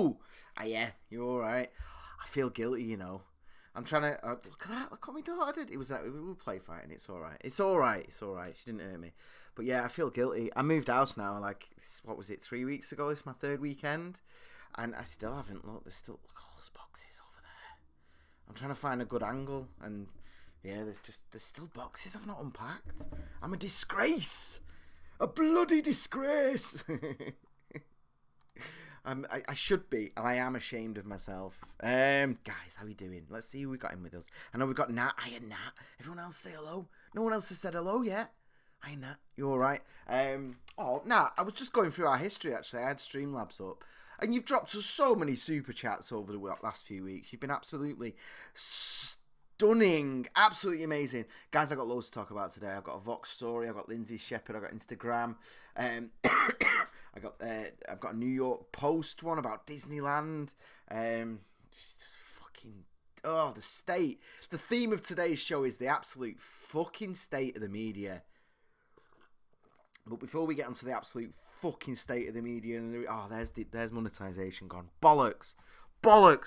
Hello. Yeah, you're all right. I feel guilty, you know. I'm trying to look at that. Look what my daughter did. It was like we were play fighting. It's all right. It's all right. It's all right. She didn't hurt me. But yeah, I feel guilty. I moved house now. Like what was it? 3 weeks ago. It's my third weekend, and I still haven't looked. There's still look all those boxes over there. I'm trying to find a good angle, and yeah, there's still boxes I've not unpacked. I'm a disgrace. A bloody disgrace. I should be, and I am ashamed of myself. Guys, how you doing? Let's see who we got in with us. I know we got Nat. Hiya, Nat. Everyone else say hello. No one else has said hello yet. Hiya, Nat. You all right? Nat, I was just going through our history, actually. I had Streamlabs up. And you've dropped us so many super chats over the last few weeks. You've been absolutely stunning. Absolutely amazing. Guys, I've got loads to talk about today. I've got a Vox story. I've got Lindsay Shepherd. I've got Instagram. I've got a New York Post one about Disneyland. Just fucking the state. The theme of today's show is the absolute fucking state of the media. But before we get onto the absolute fucking state of the media, there's monetization gone. Bollocks.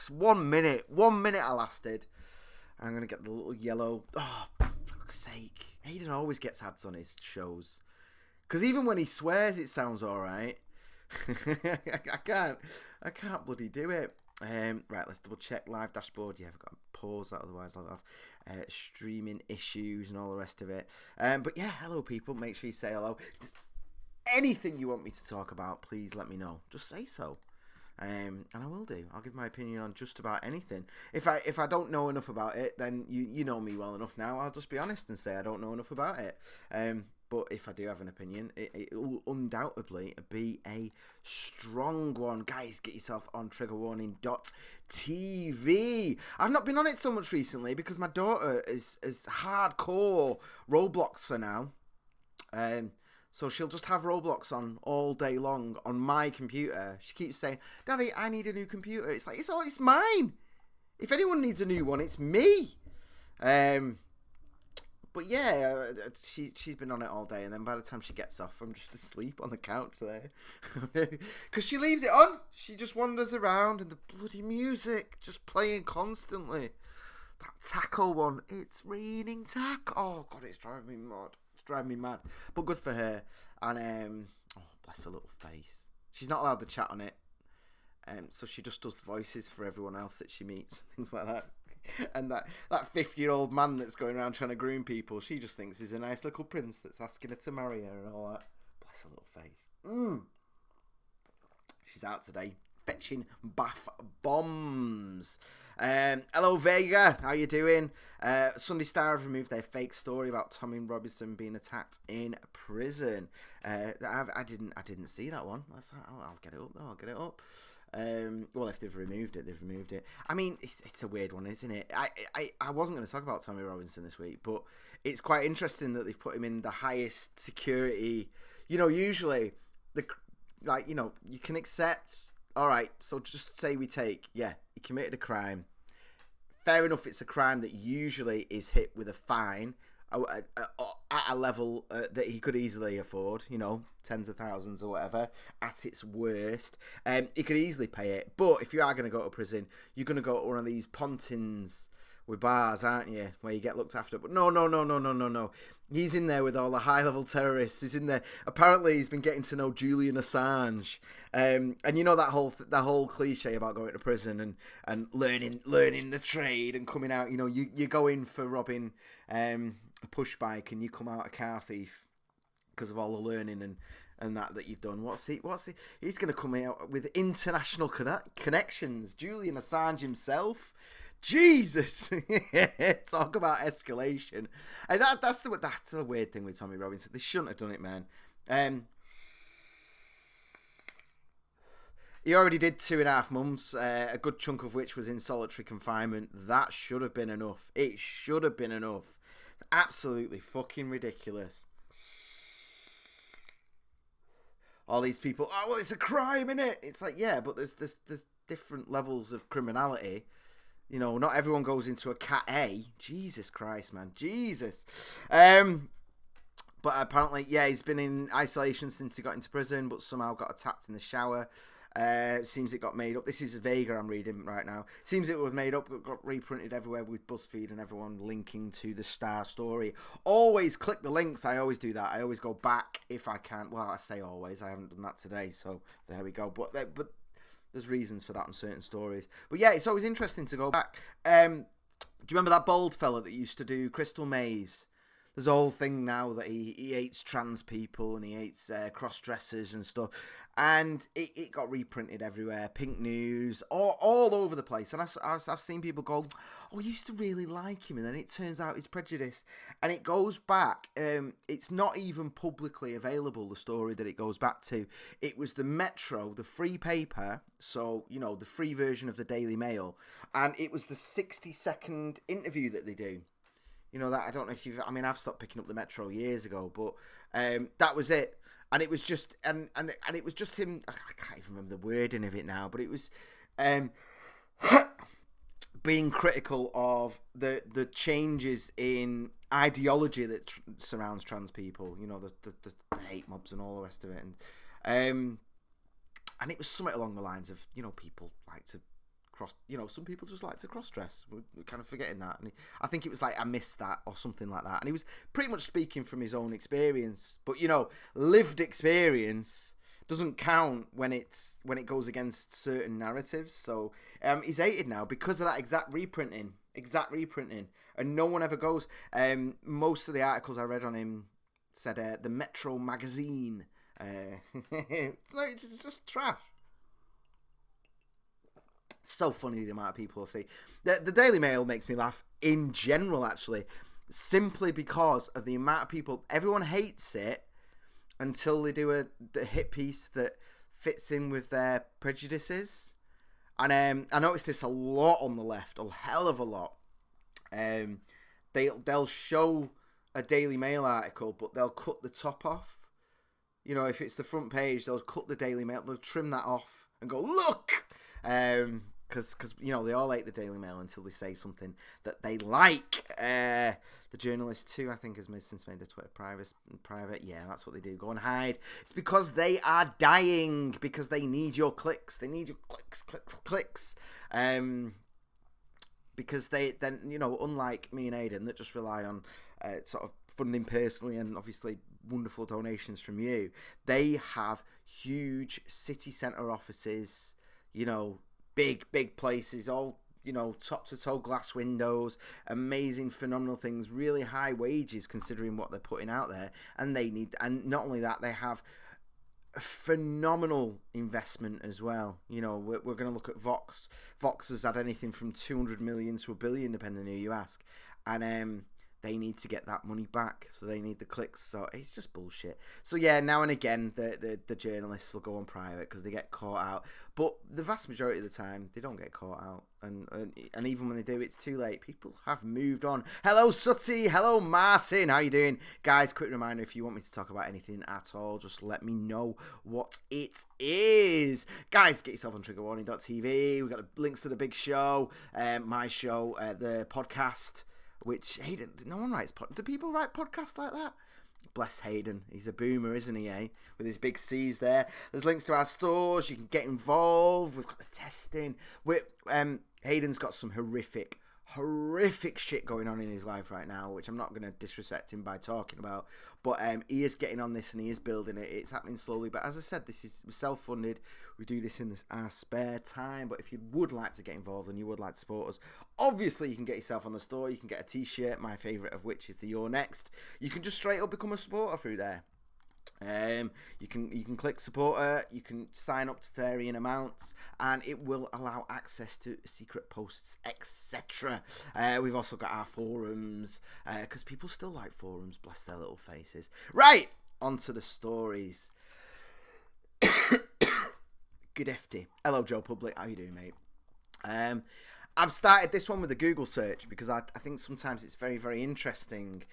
1 minute I lasted. I'm gonna get the little yellow. Oh, for fuck's sake! Hayden always gets ads on his shows. Because even when he swears, it sounds all right. I can't bloody do it. Right, let's double check live dashboard. Yeah, I've got to pause that, otherwise I'll have streaming issues and all the rest of it. But yeah, hello people. Make sure you say hello. If there's anything you want me to talk about, please let me know. Just say so. And I will do. I'll give my opinion on just about anything. If I don't know enough about it, then you know me well enough now. I'll just be honest and say I don't know enough about it. But if I do have an opinion, it will undoubtedly be a strong one. Guys, get yourself on triggerwarning.tv. I've not been on it so much recently because my daughter is hardcore Robloxer now. So she'll just have Roblox on all day long on my computer. She keeps saying, "Daddy, I need a new computer." It's like, it's mine. If anyone needs a new one, it's me. But yeah, she's been on it all day, and then by the time she gets off, I'm just asleep on the couch there. Because she leaves it on. She just wanders around, and the bloody music just playing constantly. That taco one, it's raining taco. Oh, God, it's driving me mad. But good for her. And, bless her little face. She's not allowed to chat on it. So she just does voices for everyone else that she meets, things like that. And that 50-year-old man that's going around trying to groom people, she just thinks he's a nice little prince that's asking her to marry her and all that. Bless her little face. She's out today fetching bath bombs. Hello Vega, how you doing? Sunday Star have removed their fake story about Tommy Robinson being attacked in prison. I didn't see that one. I'll get it up though. I'll get it up. Well, if they've removed it, they've removed it. I mean, it's a weird one, isn't it? I wasn't going to talk about Tommy Robinson this week, but it's quite interesting that they've put him in the highest security. You know, usually you can accept. All right, so just say he committed a crime. Fair enough, it's a crime that usually is hit with a fine at a level that he could easily afford, tens of thousands or whatever, at its worst. He could easily pay it. But if you are going to go to prison, you're going to go to one of these pontins with bars, aren't you, where you get looked after. But no. He's in there with all the high-level terrorists. He's in there. Apparently, he's been getting to know Julian Assange. And you know that whole cliche about going to prison and learning the trade and coming out. You go in for robbing a push bike and you come out a car thief because of all the learning and that you've done. He's going to come out with international connections. Julian Assange himself. Jesus, talk about escalation, and that's the weird thing with Tommy Robinson. They shouldn't have done it, man. He already did 2.5 months, a good chunk of which was in solitary confinement. That should have been enough. It should have been enough. Absolutely fucking ridiculous. All these people, well, it's a crime, innit? It's like, yeah, but there's different levels of criminality. Not everyone goes into a Cat A. Jesus Christ, man. Jesus. But apparently, yeah, he's been in isolation since he got into prison, but somehow got attacked in the shower. Seems it got made up. This is Vega I'm reading right now. Seems it was made up, got reprinted everywhere with BuzzFeed and everyone linking to the Star story. Always click the links. I always do that. I always go back if I can. Well, I say always. I haven't done that today, so there we go. But there's reasons for that on certain stories. But yeah, it's always interesting to go back. Do you remember that bald fella that used to do Crystal Maze? There's a whole thing now that he hates trans people and he hates cross-dressers and stuff. And it got reprinted everywhere. Pink News, all over the place. And I've seen people go, oh, I used to really like him. And then it turns out he's prejudiced. And it goes back. It's not even publicly available, the story that it goes back to. It was the Metro, the free paper. So, you know, the free version of the Daily Mail. And it was the 60-second interview that they do. You know, that I don't know if I've stopped picking up the Metro years ago, but that was it. And it was just, and it was just him. I can't even remember the wording of it now, but it was being critical of the changes in ideology that surrounds trans people. You know, the hate mobs and all the rest of it, and it was something along the lines of, you know, people like to some people just like to cross-dress. We're kind of forgetting that. And I think it was like, I missed that or something like that. And he was pretty much speaking from his own experience. But, you know, lived experience doesn't count when it goes against certain narratives. So he's hated now because of that exact reprinting. And no one ever goes. Most of the articles I read on him said the Metro magazine. It's just trash. So funny the amount of people I see. The Daily Mail makes me laugh in general, actually, simply because of the amount of people. Everyone hates it until they do the hit piece that fits in with their prejudices. And I noticed this a lot on the left, a hell of a lot. They'll show a Daily Mail article, but they'll cut the top off. You know, if it's the front page, they'll cut the Daily Mail, they'll trim that off and go, look! Because you know, they all hate the Daily Mail until they say something that they like. The Journalist too, I think, has since made a Twitter private. Yeah, that's what they do. Go and hide. It's because they are dying, because they need your clicks. They need your clicks. Because then, you know, unlike me and Aidan that just rely on sort of funding personally and obviously wonderful donations from you, they have huge city centre offices. You know, big places, all, you know, top to toe glass windows, amazing, phenomenal things, really high wages considering what they're putting out there. And and not only that, they have phenomenal investment as well. You know, we're going to look at Vox. Vox has had anything from 200 million to $1 billion, depending on who you ask. And they need to get that money back, so they need the clicks. So it's just bullshit. So yeah, now and again, the journalists will go on private because they get caught out. But the vast majority of the time, they don't get caught out. And even when they do, it's too late. People have moved on. Hello, Sutty. Hello, Martin. How you doing? Guys, quick reminder, if you want me to talk about anything at all, just let me know what it is. Guys, get yourself on triggerwarning.tv. We've got the links to the big show, my show, the podcast, which Hayden, no one writes. Do people write podcasts like that? Bless Hayden. He's a boomer, isn't he, eh? With his big C's there. There's links to our stores. You can get involved. We've got the testing. Hayden's got some horrific shit going on in his life right now, which I'm not going to disrespect him by talking about. But he is getting on this and he is building it. It's happening slowly. But as I said, this is self-funded. We do this in our spare time. But if you would like to get involved and you would like to support us, obviously you can get yourself on the store. You can get a t-shirt, my favourite of which is the You're Next. You can just straight up become a supporter through there. You can click supporter, you can sign up to varying amounts, and it will allow access to secret posts, etc. We've also got our forums, because people still like forums, bless their little faces. Right, on to the stories. Good efty. Hello, Joe Public, how you doing, mate? I've started this one with a Google search because I think sometimes it's very, very interesting.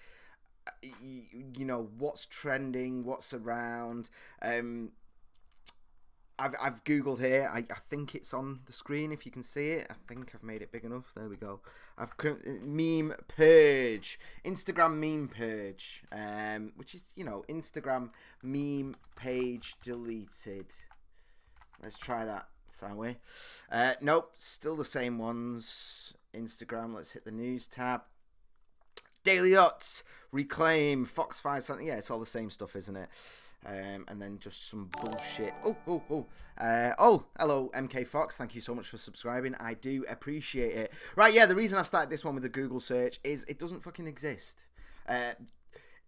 You know, what's trending, what's around. I've Googled here. I think it's on the screen if you can see it. I think I've made it big enough. There we go. Meme purge. Instagram meme purge. Which is, you know, Instagram meme page deleted. Let's try that, shall we? Nope, still the same ones. Instagram, let's hit the news tab. Daily Dots, Reclaim, Fox 5, something. Yeah, it's all the same stuff, isn't it? And then just some bullshit. Hello, MK Fox. Thank you so much for subscribing. I do appreciate it. Right, yeah, the reason I've started this one with the Google search is it doesn't fucking exist.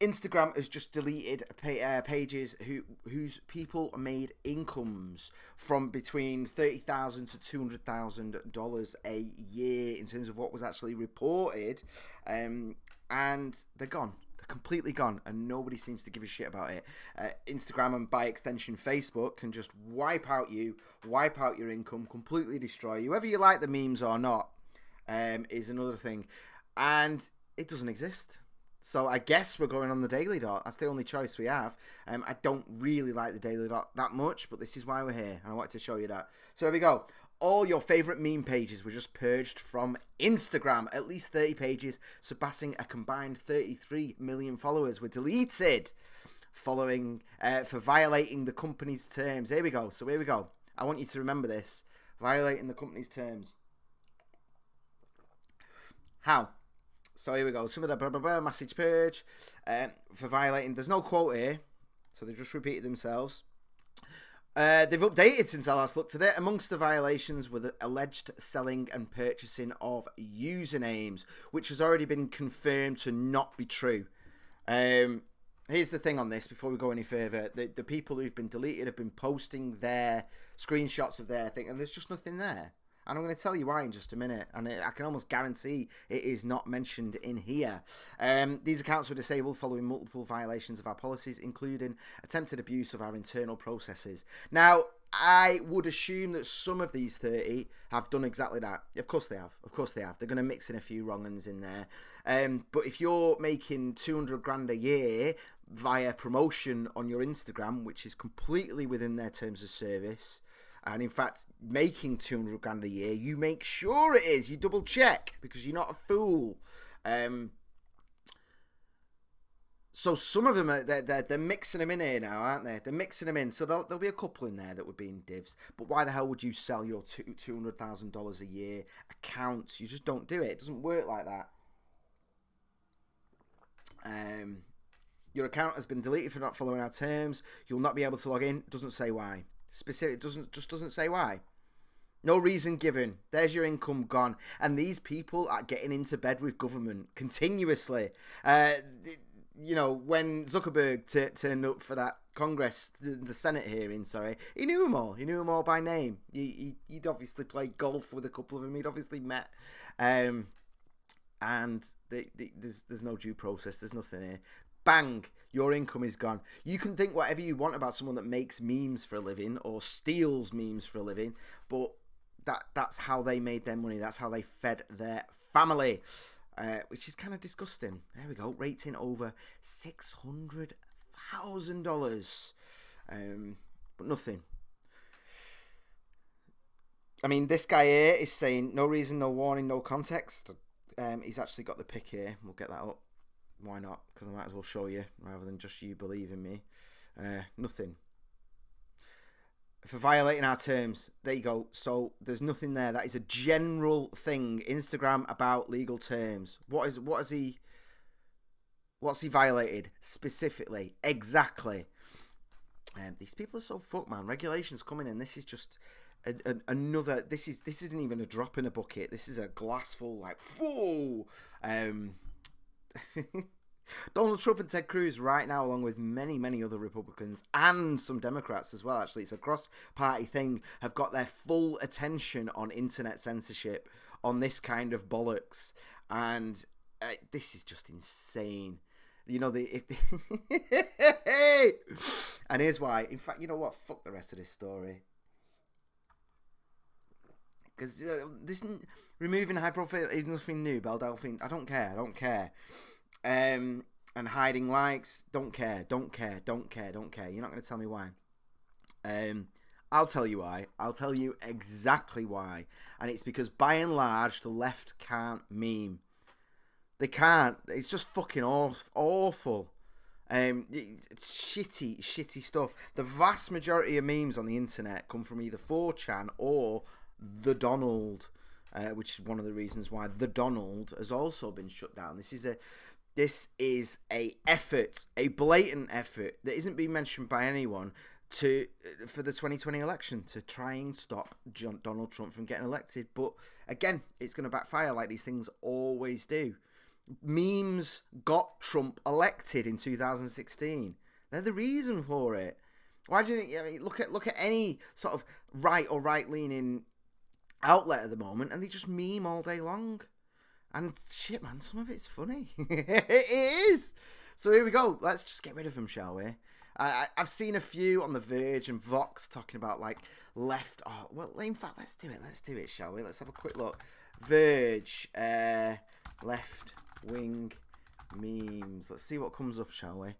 Instagram has just deleted pages whose people made incomes from between $30,000 to $200,000 a year in terms of what was actually reported, and they're gone. They're completely gone, and nobody seems to give a shit about it. Instagram and by extension Facebook can just wipe out your income, completely destroy you. Whether you like the memes or not is another thing, and it doesn't exist. So I guess we're going on the Daily Dot. That's the only choice we have. I don't really like the Daily Dot that much, but this is why we're here, and I wanted to show you that. So here we go. All your favourite meme pages were just purged from Instagram. At least 30 pages, surpassing a combined 33 million followers, were deleted following for violating the company's terms. Here we go. So here we go. I want you to remember this. Violating the company's terms. How? So here we go. Some of the message purge for violating. There's no quote here, so they've just repeated themselves. They've updated since I last looked at it. Amongst the violations were the alleged selling and purchasing of usernames, which has already been confirmed to not be true. Here's the thing on this, before we go any further. The people who've been deleted have been posting their screenshots of their thing, and there's just nothing there. And I'm going to tell you why in just a minute. And I can almost guarantee it is not mentioned in here. These accounts were disabled following multiple violations of our policies, including attempted abuse of our internal processes. Now, I would assume that some of these 30 have done exactly that. Of course they have. Of course they have. They're going to mix in a few wrong uns in there. But if you're making 200 grand a year via promotion on your Instagram, which is completely within their terms of service, and in fact, making 200 grand a year, you make sure it is. You double check because you're not a fool. So some of them, they're mixing them in here now, aren't they? They're mixing them in. So there'll be a couple in there that would be in divs. But why the hell would you sell your $200,000 a year accounts? You just don't do it. It doesn't work like that. Your account has been deleted for not following our terms. You'll not be able to log in. It doesn't say why. Specific doesn't say why. No reason given. There's your income gone. And these people are getting into bed with government continuously. You know, when Zuckerberg turned up for that Congress, the Senate hearing, sorry, he knew them all. He knew them all by name. He'd obviously played golf with a couple of them. He'd obviously met. And there's no due process. There's nothing here. Bang, your income is gone. You can think whatever you want about someone that makes memes for a living or steals memes for a living, but that's how they made their money. That's how they fed their family, which is kind of disgusting. There we go. Rating over $600,000, but nothing. I mean, this guy here is saying no reason, no warning, no context. He's actually got the pic here. We'll get that up. Why not? Because I might as well show you rather than just you believe in me. Nothing. For violating our terms. There you go. So there's nothing there. That is a general thing. Instagram about legal terms. What's he violated specifically? Exactly. These people are so fucked, man. Regulations coming in. This is just another. This isn't even a drop in a bucket. This is a glass full. Like, whoa. Donald Trump and Ted Cruz right now, along with many other Republicans and some Democrats as well, actually, it's a cross-party thing, have got their full attention on internet censorship, on this kind of bollocks, and this is just insane. You know, and here's why. In fact, you know what? Fuck the rest of this story. Because this removing high profile is nothing new. Belle Delphine, I don't care. And hiding likes, don't care. You're not going to tell me why. I'll tell you why. I'll tell you exactly why. And it's because by and large, the left can't meme. They can't. It's just fucking awful. It's shitty stuff. The vast majority of memes on the internet come from either 4chan or The Donald, which is one of the reasons why The Donald has also been shut down. This is a effort, a blatant effort that isn't being mentioned by anyone for the 2020 election to try and stop Donald Trump from getting elected. But again, it's going to backfire like these things always do. Memes got Trump elected in 2016. They're the reason for it. Why do you think? I mean, look at any sort of right or right-leaning outlet at the moment, and they just meme all day long. And shit, man, some of it's funny. It is. So here we go. Let's just get rid of them, shall we? I've seen a few on The Verge and Vox talking about like left. Oh, well, in fact, let's do it. Let's do it, shall we? Let's have a quick look. Verge, left wing memes. Let's see what comes up, shall we?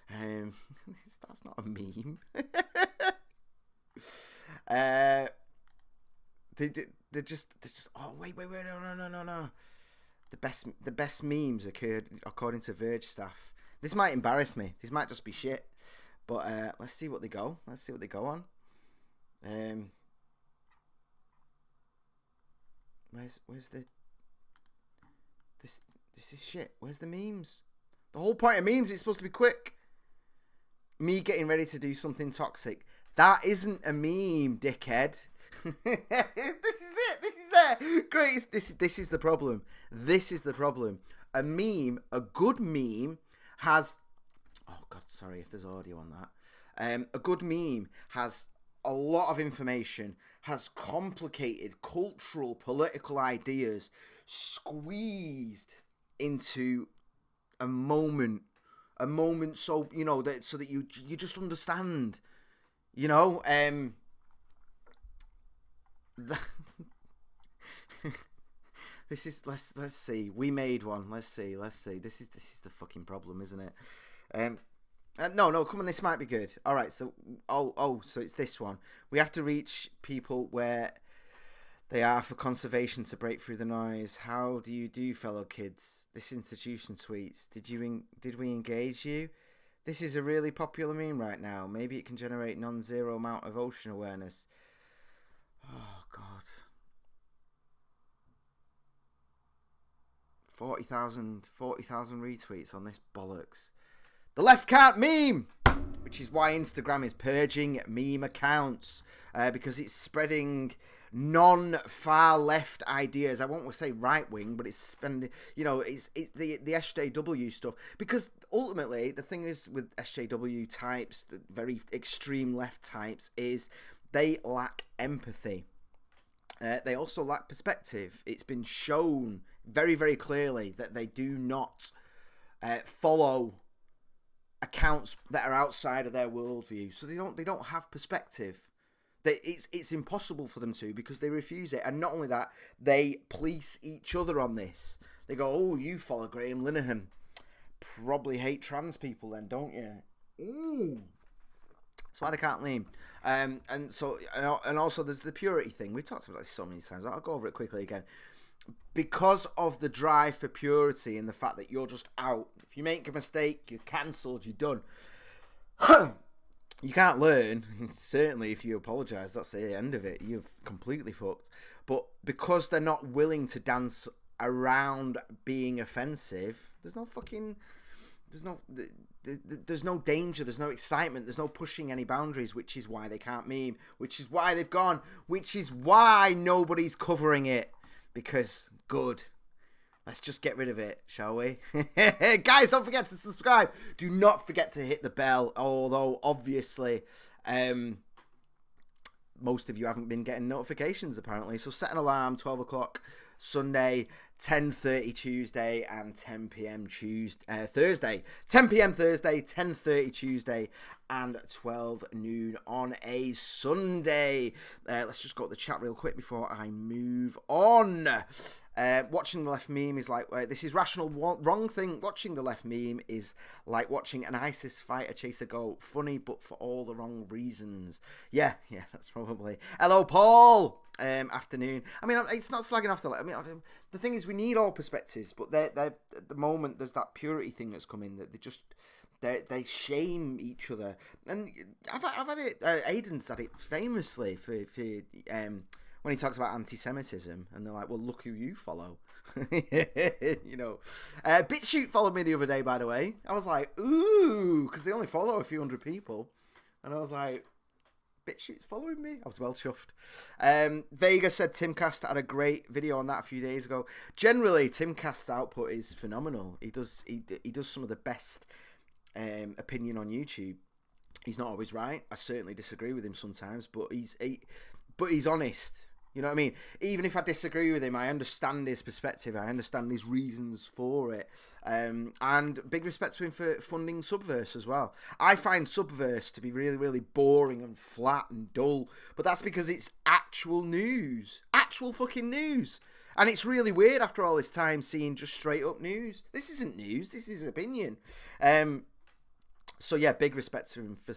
That's not a meme. They're just. Oh wait. No. The best memes occurred according to Verge staff. This might embarrass me. This might just be shit. But let's see what they go. Let's see what they go on. Where's the this is shit. Where's the memes? The whole point of memes is supposed to be quick. Me getting ready to do something toxic. That isn't a meme, dickhead. This is it. This is there. Great. This is the problem. This is the problem. A meme, a good meme, has. Oh God, sorry if there's audio on that. A good meme has a lot of information, has complicated cultural, political ideas squeezed into a moment. So you know that so that you just understand. You know. This is let's see. We made one. Let's see. This is the fucking problem, isn't it? No. Come on. This might be good. All right. So so it's this one. We have to reach people where they are for conservation to break through the noise. How do you do, fellow kids? This institution tweets. Did we engage you? This is a really popular meme right now. Maybe it can generate non-zero amount of ocean awareness. Oh God. 40,000 retweets on this bollocks. The left can't meme, which is why Instagram is purging meme accounts because it's spreading non-far left ideas. I won't say right wing, but it's spending. You know, it's the SJW stuff. Because ultimately, the thing is with SJW types, the very extreme left types, is they lack empathy. They also lack perspective. It's been shown very, very clearly that they do not follow accounts that are outside of their worldview. So they don't have perspective. It's impossible for them to, because they refuse it. And not only that, they police each other on this. They go, "Oh, you follow Graham Linehan. Probably hate trans people then, don't you?" Ooh. That's why they can't meme. And also there's the purity thing. We've talked about this so many times. I'll go over it quickly again. Because of the drive for purity and the fact that you're just out. If you make a mistake, you're cancelled, you're done. You can't learn. Certainly if you apologise, that's the end of it. You've completely fucked. But because they're not willing to dance around being offensive, there's no danger, there's no excitement, there's no pushing any boundaries, which is why they can't meme, which is why they've gone, which is why nobody's covering it. Because good. Let's just get rid of it, shall we? Guys, don't forget to subscribe. Do not forget to hit the bell, although obviously most of you haven't been getting notifications apparently. So set an alarm, 12 o'clock Sunday, 10:30 Tuesday, and 10 p.m. Thursday. 10 p.m. Thursday, 10:30 Tuesday, and 12 noon on a Sunday. Let's just go to the chat real quick before I move on. Watching the left meme is like, this is rational wrong thing. Watching the left meme is like watching an ISIS fighter chase a goat. Funny, but for all the wrong reasons. Yeah, that's probably. Hello, Paul. Afternoon. I mean, it's not slagging off the. I mean, the thing is, we need all perspectives, but they're at the moment there's that purity thing that's coming that they shame each other, and I've had it. Aiden's had it famously for when he talks about anti-Semitism, and they're like, "Well, look who you follow." BitChute followed me the other day, by the way. I was like, ooh, because they only follow a few hundred people, and I was like, BitChute's following me. I was well chuffed. Vega said Timcast had a great video on that a few days ago. Generally, Timcast's output is phenomenal. He does some of the best opinion on YouTube. He's not always right. I certainly disagree with him sometimes, but he's honest. You know what I mean? Even if I disagree with him, I understand his perspective. I understand his reasons for it. And big respect to him for funding Subverse as well. I find Subverse to be really, really boring and flat and dull. But that's because it's actual news. Actual fucking news. And it's really weird after all this time seeing just straight up news. This isn't news. This is opinion. So yeah, big respect to him for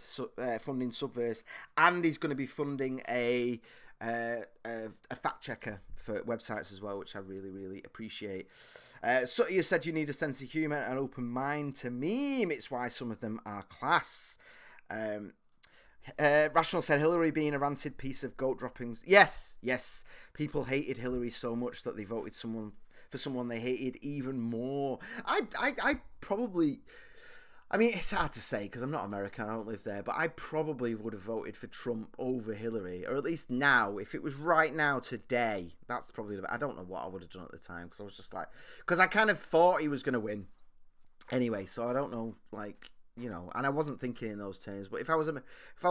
funding Subverse. And he's going to be funding a fact checker for websites as well, which I really, really appreciate. Sutty said you need a sense of humour and an open mind to meme. It's why some of them are class. Rational said Hillary being a rancid piece of goat droppings. Yes. People hated Hillary so much that they voted for someone they hated even more. I probably... I mean, it's hard to say because I'm not American, I don't live there, but I probably would have voted for Trump over Hillary, or at least now. If it was right now, today, that's probably... I don't know what I would have done at the time, because I was just like... Because I kind of thought he was going to win anyway, so I don't know, like, you know, and I wasn't thinking in those terms, but if I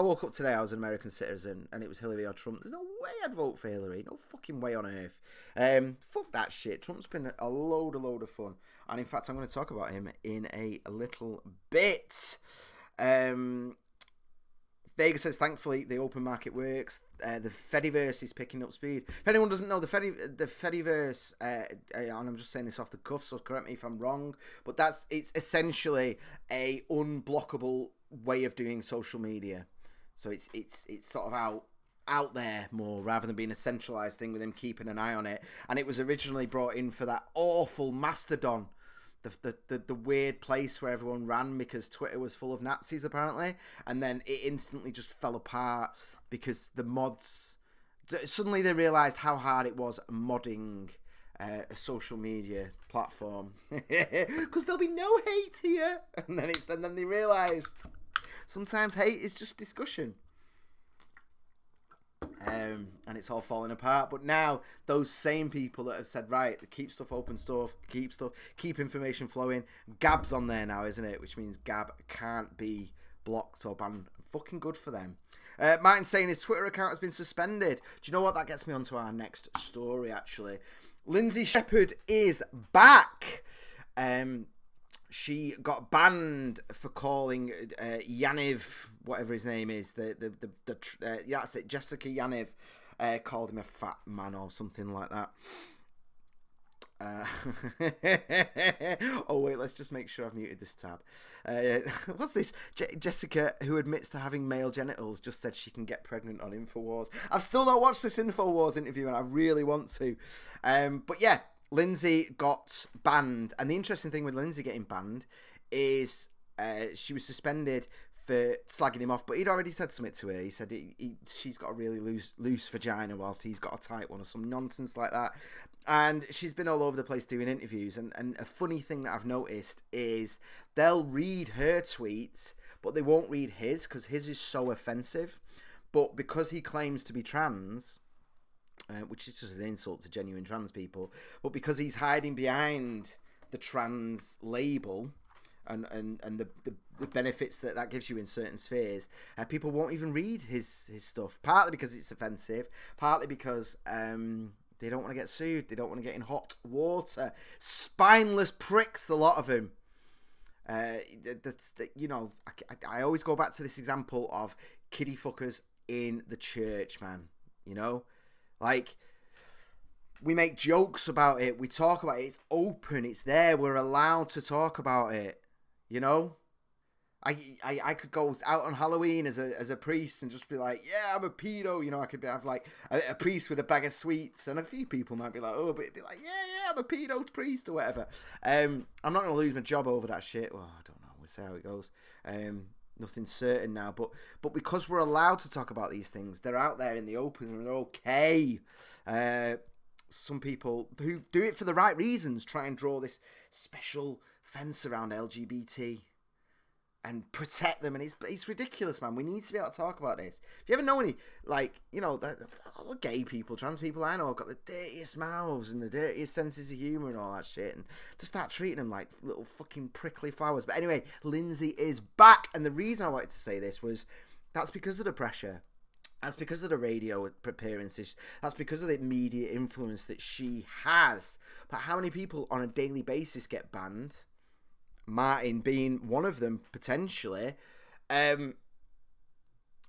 woke up today, I was an American citizen, and it was Hillary or Trump, there's no way I'd vote for Hillary. No fucking way on earth. Fuck that shit. Trump's been a load of fun. And in fact, I'm going to talk about him in a little bit. Vega says, thankfully, the open market works. The Fediverse is picking up speed. If anyone doesn't know, the Fediverse, and I'm just saying this off the cuff, so correct me if I'm wrong, but it's essentially a unblockable way of doing social media. So it's sort of out there more rather than being a centralized thing with him keeping an eye on it. And it was originally brought in for that awful Mastodon, the weird place where everyone ran because Twitter was full of Nazis apparently, and then it instantly just fell apart because the mods suddenly they realized how hard it was modding a social media platform because there'll be no hate here, and then they realized sometimes hate is just discussion. And it's all falling apart. But now those same people that have said, right, keep stuff open source, keep information flowing, Gab's on there now, isn't it? Which means Gab can't be blocked or banned. Fucking good for them. Martin's saying his Twitter account has been suspended. Do you know what? That gets me onto our next story, actually. Lindsay Shepherd is back. She got banned for calling Yaniv, whatever his name is, that's it, Jessica Yaniv, called him a fat man or something like that. Oh wait, let's just make sure I've muted this tab. What's this? Jessica, who admits to having male genitals, just said she can get pregnant on InfoWars. I've still not watched this InfoWars interview and I really want to. But yeah, Lindsay got banned, and the interesting thing with Lindsay getting banned is she was suspended for slagging him off, but he'd already said something to her. He said she's got a really loose vagina whilst he's got a tight one or some nonsense like that. And she's been all over the place doing interviews, and a funny thing that I've noticed is they'll read her tweets, but they won't read his because his is so offensive. But because he claims to be trans... which is just an insult to genuine trans people, but because he's hiding behind the trans label and the benefits that gives you in certain spheres, people won't even read his stuff, partly because it's offensive, partly because they don't want to get sued, they don't want to get in hot water. Spineless pricks, the lot of them. You know, I always go back to this example of kiddie fuckers in the church, man, you know? Like, we make jokes about it, we talk about it, it's open, it's there, we're allowed to talk about it, you know? I could go out on Halloween as a priest and just be like, yeah, I'm a pedo, you know? I could have like a priest with a bag of sweets, and a few people might be like, oh, but it'd be like, yeah, I'm a pedo priest or whatever. I'm not going to lose my job over that shit. Well, I don't know. see how it goes. Nothing's certain now, but because we're allowed to talk about these things, they're out there in the open and they're okay. Some people who do it for the right reasons try and draw this special fence around LGBT and protect them, and it's ridiculous, man. We need to be able to talk about this. If you ever know any, like, you know, all the gay people, trans people I know have got the dirtiest mouths and the dirtiest senses of humour and all that shit, and to start treating them like little fucking prickly flowers. But anyway, Lindsay is back, and the reason I wanted to say this was that's because of the pressure. That's because of the radio appearances. That's because of the media influence that she has. But how many people on a daily basis get banned? Martin being one of them, potentially. And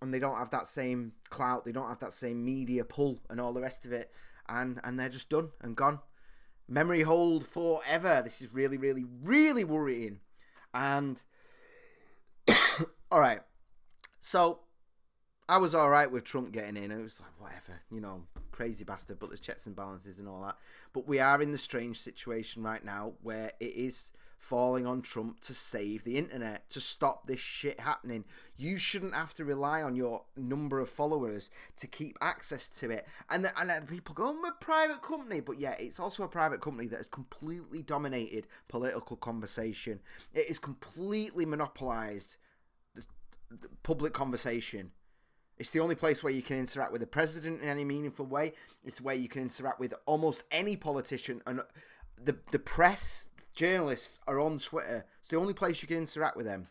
they don't have that same clout. They don't have that same media pull and all the rest of it. And they're just done and gone. Memory hold forever. This is really, really, really worrying. And, all right. So, I was all right with Trump getting in. It was like, whatever, you know, crazy bastard, but there's checks and balances and all that. But we are in the strange situation right now where it is falling on Trump to save the internet, to stop this shit happening. You shouldn't have to rely on your number of followers to keep access to it. And then people go, I'm a private company. But yeah, it's also a private company that has completely dominated political conversation. It has completely monopolised the public conversation. It's the only place where you can interact with the president in any meaningful way. It's where you can interact with almost any politician. And the press, journalists are on Twitter. It's the only place you can interact with them.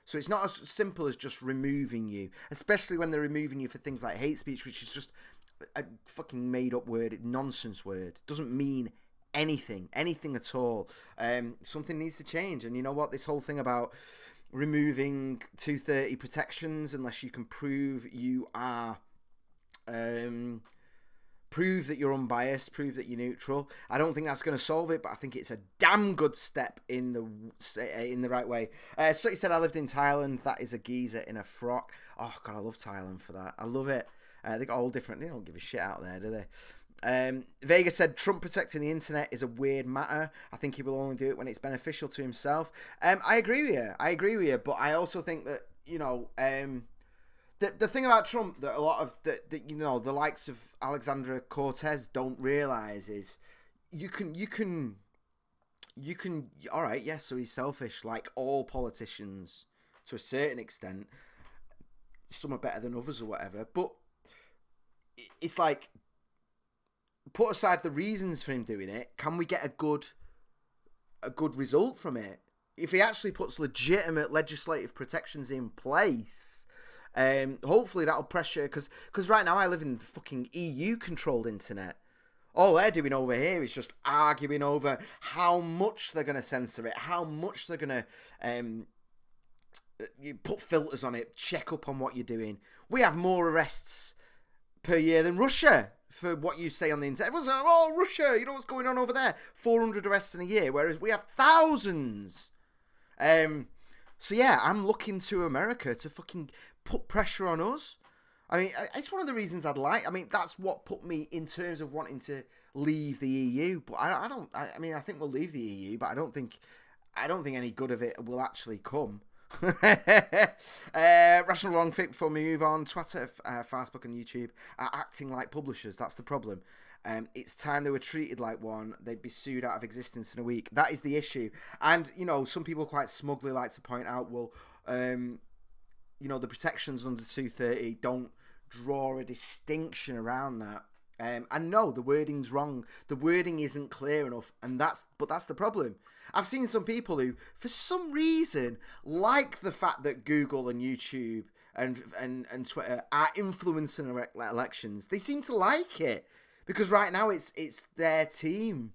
So it's not as simple as just removing you, especially when they're removing you for things like hate speech, which is just a fucking made-up word, nonsense word. It doesn't mean anything at all. Something needs to change. And you know what? This whole thing about removing 230 protections unless you can prove you are prove that you're unbiased, prove that you're neutral. I don't think that's going to solve it, but I think it's a damn good step in the right way. So you said I lived in Thailand. That is a geezer in a frock. Oh god, I love Thailand for that. I love it. They got all different. They don't give a shit out there, do they? Vega said Trump protecting the internet is a weird matter. I think he will only do it when it's beneficial to himself. I agree with you, but I also think that, you know, the thing about Trump that a lot of the likes of Alexandra Cortez don't realize is you can all right, yes, so he's selfish like all politicians to a certain extent. Some are better than others or whatever, but it's like, put aside the reasons for him doing it, can we get a good result from it? If he actually puts legitimate legislative protections in place, hopefully that'll pressure, because right now I live in fucking EU-controlled internet. All they're doing over here is just arguing over how much they're going to censor it, how much they're going to you put filters on it, check up on what you're doing. We have more arrests per year than Russia for what you say on the internet. Everyone's like, oh, Russia, you know what's going on over there? 400 arrests in a year, whereas we have thousands. So yeah, I'm looking to America to fucking put pressure on us. I mean, it's one of the reasons I'd like. I mean, that's what put me in terms of wanting to leave the EU. But I think we'll leave the EU, but I don't think any good of it will actually come. Rational Wrong Fit before we move on. Twitter, Facebook and YouTube are acting like publishers. That's the problem. It's time they were treated like one. They'd be sued out of existence in a week. That is the issue. And, you know, some people quite smugly like to point out, well, you know, the protections under 230 don't draw a distinction around that. And no, the wording's wrong. The wording isn't clear enough, and that's the problem. I've seen some people who, for some reason, like the fact that Google and YouTube and Twitter are influencing elections. They seem to like it because right now it's their team.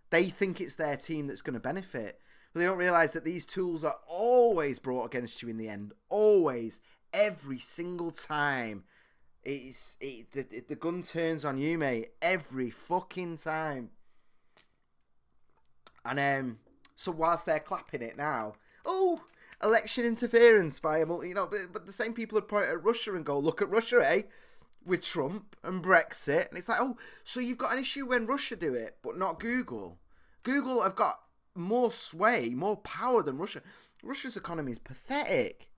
They think it's their team that's going to benefit, but they don't realise that these tools are always brought against you in the end. Always, every single time. The gun turns on you, mate, every fucking time. And so whilst they're clapping it now, oh, election interference by but the same people would point at Russia and go, look at Russia, eh, with Trump and Brexit, and it's like, oh, so you've got an issue when Russia do it, but not Google. Google have got more sway, more power than Russia. Russia's economy is pathetic.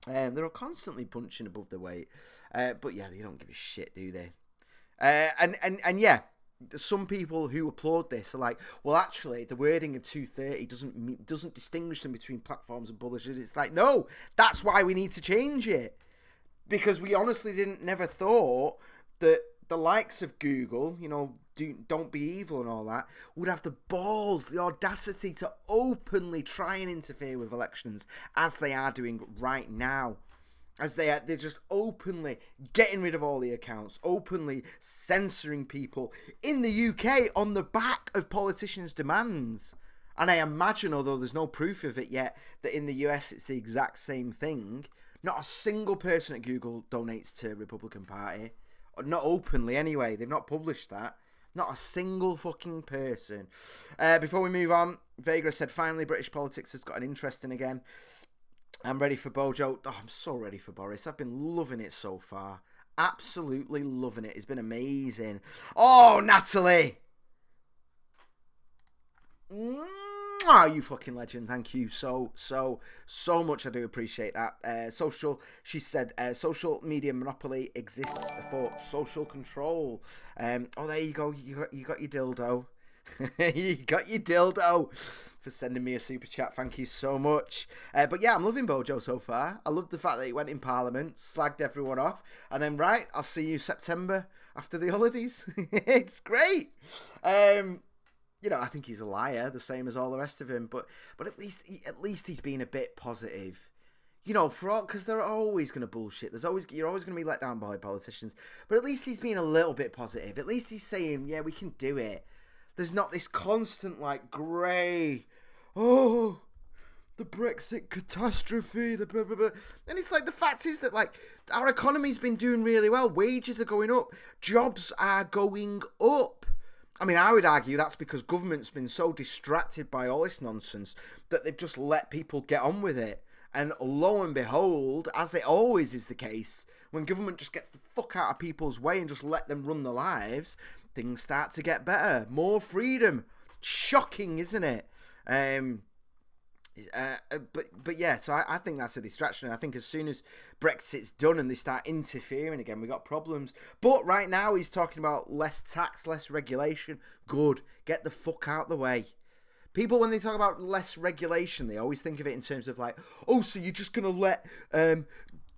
They're constantly punching above their weight. But yeah, they don't give a shit, do they? And yeah, some people who applaud this are like, well, actually, the wording of 230 doesn't distinguish them between platforms and publishers. It's like, no, that's why we need to change it. Because we honestly never thought that the likes of Google, don't be evil and all that, would have the balls, the audacity to openly try and interfere with elections as they are doing right now. They're just openly getting rid of all the accounts, openly censoring people in the UK on the back of politicians' demands. And I imagine, although there's no proof of it yet, that in the US it's the exact same thing. Not a single person at Google donates to Republican Party. Not openly, anyway. They've not published that. Not a single fucking person. Before we move on, Vega said, finally, British politics has gotten interesting again. I'm ready for Bojo. Oh, I'm so ready for Boris. I've been loving it so far. Absolutely loving it. It's been amazing. Oh, Natalie! Mwah, you fucking legend. Thank you so much. I do appreciate that. She said, social media monopoly exists for social control. Oh, there you go. You got your dildo. You got your dildo for sending me a super chat. Thank you so much. But yeah, I'm loving Bojo so far. I love the fact that he went in Parliament, slagged everyone off, and then I'll see you September after the holidays. It's great. I think he's a liar, the same as all the rest of him. But at least he's been a bit positive. Because they're always going to bullshit. You're always going to be let down by politicians. But at least he's been a little bit positive. At least he's saying, yeah, we can do it. There's not this constant, grey, the Brexit catastrophe, the blah, blah, blah. And it's like, the fact is that, our economy's been doing really well. Wages are going up. Jobs are going up. I mean, I would argue that's because government's been so distracted by all this nonsense that they've just let people get on with it. And lo and behold, as it always is the case, when government just gets the fuck out of people's way and just let them run their lives, things start to get better. More freedom. Shocking, isn't it? But yeah, so I think that's a distraction. I think as soon as Brexit's done and they start interfering again, we got problems. But right now he's talking about less tax, less regulation. Good. Get the fuck out the way. People, when they talk about less regulation, they always think of it in terms of so you're just going to let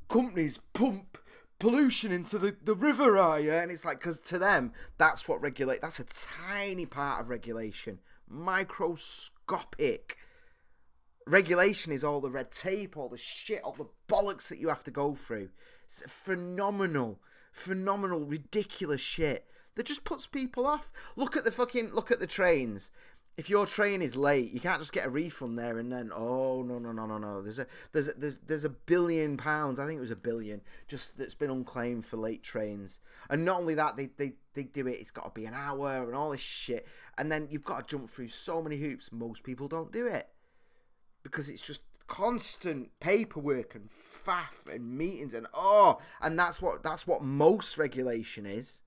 companies pump pollution into the river, are you? And it's because to them, that's a tiny part of regulation. Microscopic. Regulation is all the red tape, all the shit, all the bollocks that you have to go through. It's phenomenal, ridiculous shit that just puts people off. Look at the trains. If your train is late, you can't just get a refund there and then, oh, no. There's £1 billion, I think it was £1 billion, just that's been unclaimed for late trains. And not only that, they do it, it's got to be an hour and all this shit. And then you've got to jump through so many hoops. Most people don't do it because it's just constant paperwork and faff and meetings and that's what most regulation is.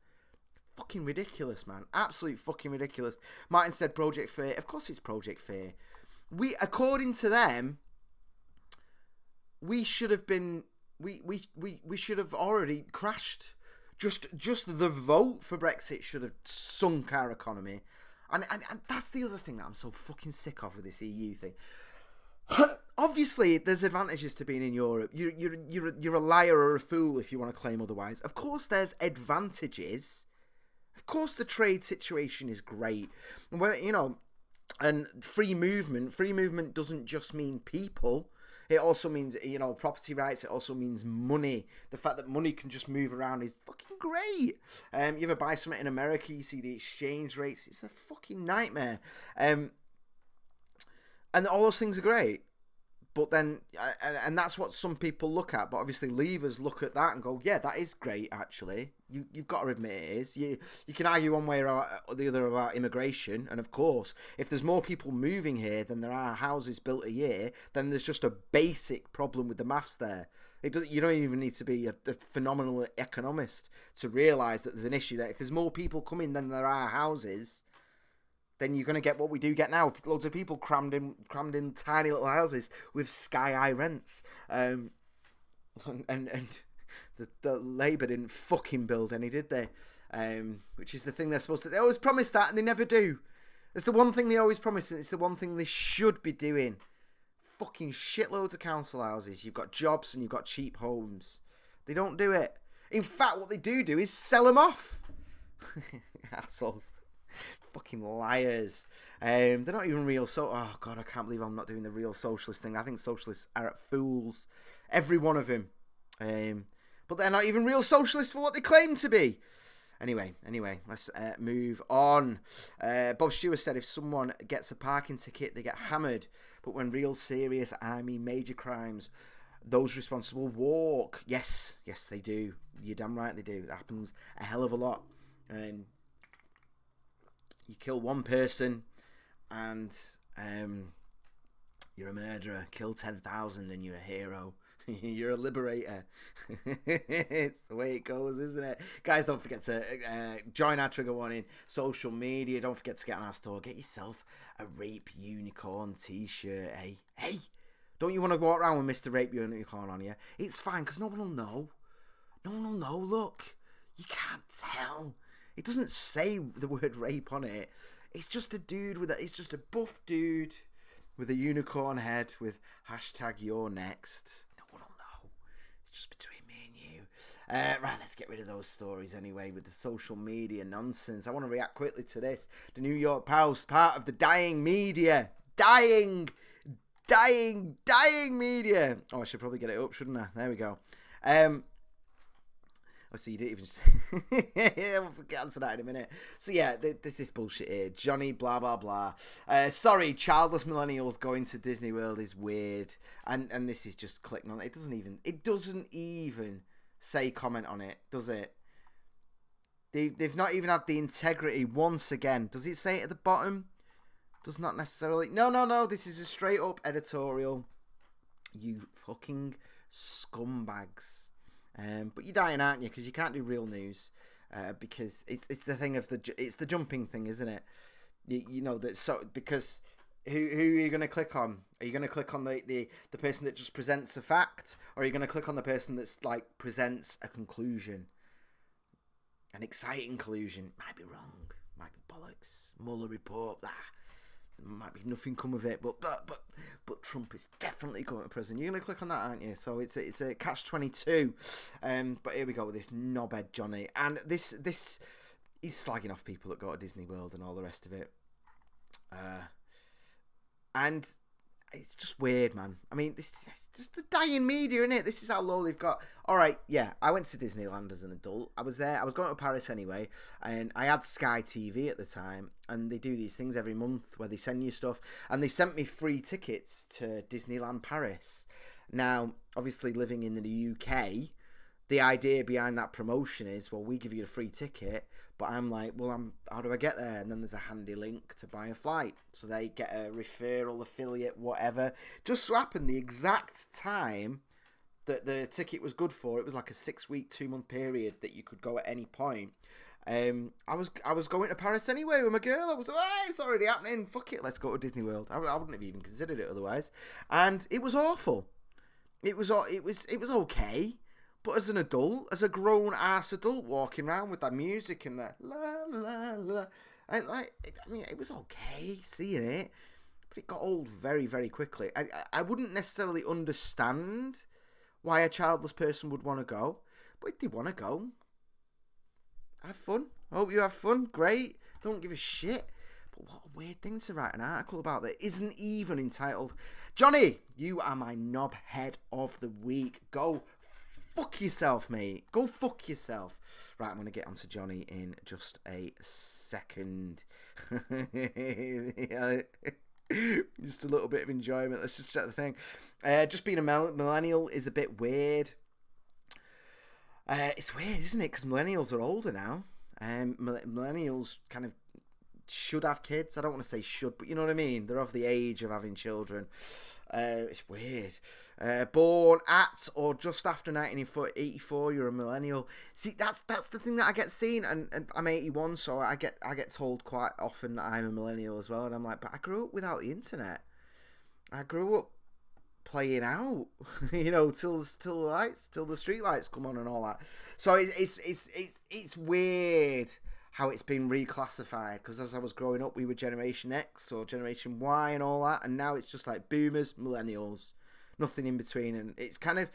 Fucking ridiculous, man. Absolute fucking ridiculous. Martin said Project Fair. Of course it's Project Fair. According to them, we should have been we should have already crashed. Just the vote for Brexit should have sunk our economy. And that's the other thing that I'm so fucking sick of with this EU thing. Obviously, there's advantages to being in Europe. You're a liar or a fool if you want to claim otherwise. Of course, there's advantages. Of course, the trade situation is great. And free movement doesn't just mean people. It also means, property rights. It also means money. The fact that money can just move around is fucking great. You ever buy something in America, you see the exchange rates. It's a fucking nightmare. And all those things are great. But then, and that's what some people look at. But obviously, leavers look at that and go, yeah, that is great, actually. You've got to admit it is. You can argue one way or the other about immigration. And of course, if there's more people moving here than there are houses built a year, then there's just a basic problem with the maths there. You don't even need to be a phenomenal economist to realise that there's an issue there. If there's more people coming than there are houses, then you're going to get what we do get now. Loads of people crammed in tiny little houses with sky-high rents. And the Labour didn't fucking build any, did they? Which is the thing they're supposed to... They always promise that, and they never do. It's the one thing they always promise, and it's the one thing they should be doing. Fucking shitloads of council houses. You've got jobs and you've got cheap homes. They don't do it. In fact, what they do is sell them off. Assholes. Fucking liars. They're not even real. Oh God, I can't believe I'm not doing the real socialist thing. I think socialists are at fools. Every one of them. But they're not even real socialists for what they claim to be. Anyway, let's move on. Bob Stewart said if someone gets a parking ticket, they get hammered. But when real serious, major crimes, those responsible walk. Yes, they do. You're damn right they do. It happens a hell of a lot. You kill one person and you're a murderer. Kill 10,000 and you're a hero. You're a liberator. It's the way it goes, isn't it? Guys, don't forget to join our trigger warning social media. Don't forget to get on our store. Get yourself a Rape Unicorn t-shirt. Hey, don't you want to walk around with Mr. Rape Unicorn on you? It's fine, because no one will know. No one will know. Look, you can't tell. It doesn't say the word rape on it. It's just a dude it's just a buff dude with a unicorn head with hashtag you're next. Just between me and you. Right, let's get rid of those stories anyway with the social media nonsense. I want to react quickly to this. The New York Post, part of the dying media. Dying media. Oh, I should probably get it up, shouldn't I? There we go. So you didn't even we'll get onto that in a minute. So yeah, there's this bullshit here. Johnny blah blah blah. Sorry, childless millennials going to Disney World is weird. And this is just clicking on it. It doesn't even say comment on it, does it? They've not even had the integrity once again. Does it say it at the bottom? Does not necessarily. No. This is a straight up editorial. You fucking scumbags. But you're dying, aren't you? Because you can't do real news. Because it's the thing of it's the jumping thing, isn't it? You know that. So because who are you going to click on? Are you going to click on the person that just presents a fact, or are you going to click on the person that's like presents a conclusion, an exciting conclusion? Might be wrong. Might be bollocks. Mueller report. Might be nothing come of it, but Trump is definitely going to prison. You're gonna click on that, aren't you? So it's a catch-22. But here we go with this knobhead Johnny, and this he's slagging off people that go to Disney World and all the rest of it. And it's just weird, man. I mean, this is just the dying media, isn't it? This is how low they've got. All right, yeah, I went to Disneyland as an adult. I was there. I was going to Paris anyway, and I had Sky TV at the time, and they do these things every month where they send you stuff, and they sent me free tickets to Disneyland Paris. Now, obviously, living in the UK, the idea behind that promotion is, well, we give you a free ticket, but I'm like, well, how do I get there? And then there's a handy link to buy a flight. So they get a referral, affiliate, whatever. Just so happened the exact time that the ticket was good for, it was like a 6-week, 2-month period that you could go at any point. I was going to Paris anyway with my girl. I was like, hey, it's already happening. Fuck it, let's go to Disney World. I wouldn't have even considered it otherwise. And it was awful. It was okay. But as an adult, as a grown-ass adult walking around with that music and that la, la, la, it was okay seeing it, but it got old very, very quickly. I wouldn't necessarily understand why a childless person would want to go, but if they want to go, have fun. Hope you have fun. Great. Don't give a shit. But what a weird thing to write an article about that isn't even entitled, Johnny, you are my knobhead of the week. Go fuck yourself, mate. Go fuck yourself. Right, I'm going to get onto Johnny in just a second. Just a little bit of enjoyment. Let's just check the thing. Just being a millennial is a bit weird. It's weird, isn't it? Because millennials are older now. Millennials kind of should have kids. I don't want to say should, but you know what I mean. They're of the age of having children. It's weird. Born at or just after 1984, you're a millennial. See, that's the thing that I get seen, and I'm 81, so I get told quite often that I'm a millennial as well, and I'm like, but I grew up without the internet. I grew up playing out, you know, till the street lights come on and all that. So it's weird how it's been reclassified, because as I was growing up, we were Generation X or Generation Y and all that, and now it's just like boomers, millennials, nothing in between. And it's kind of,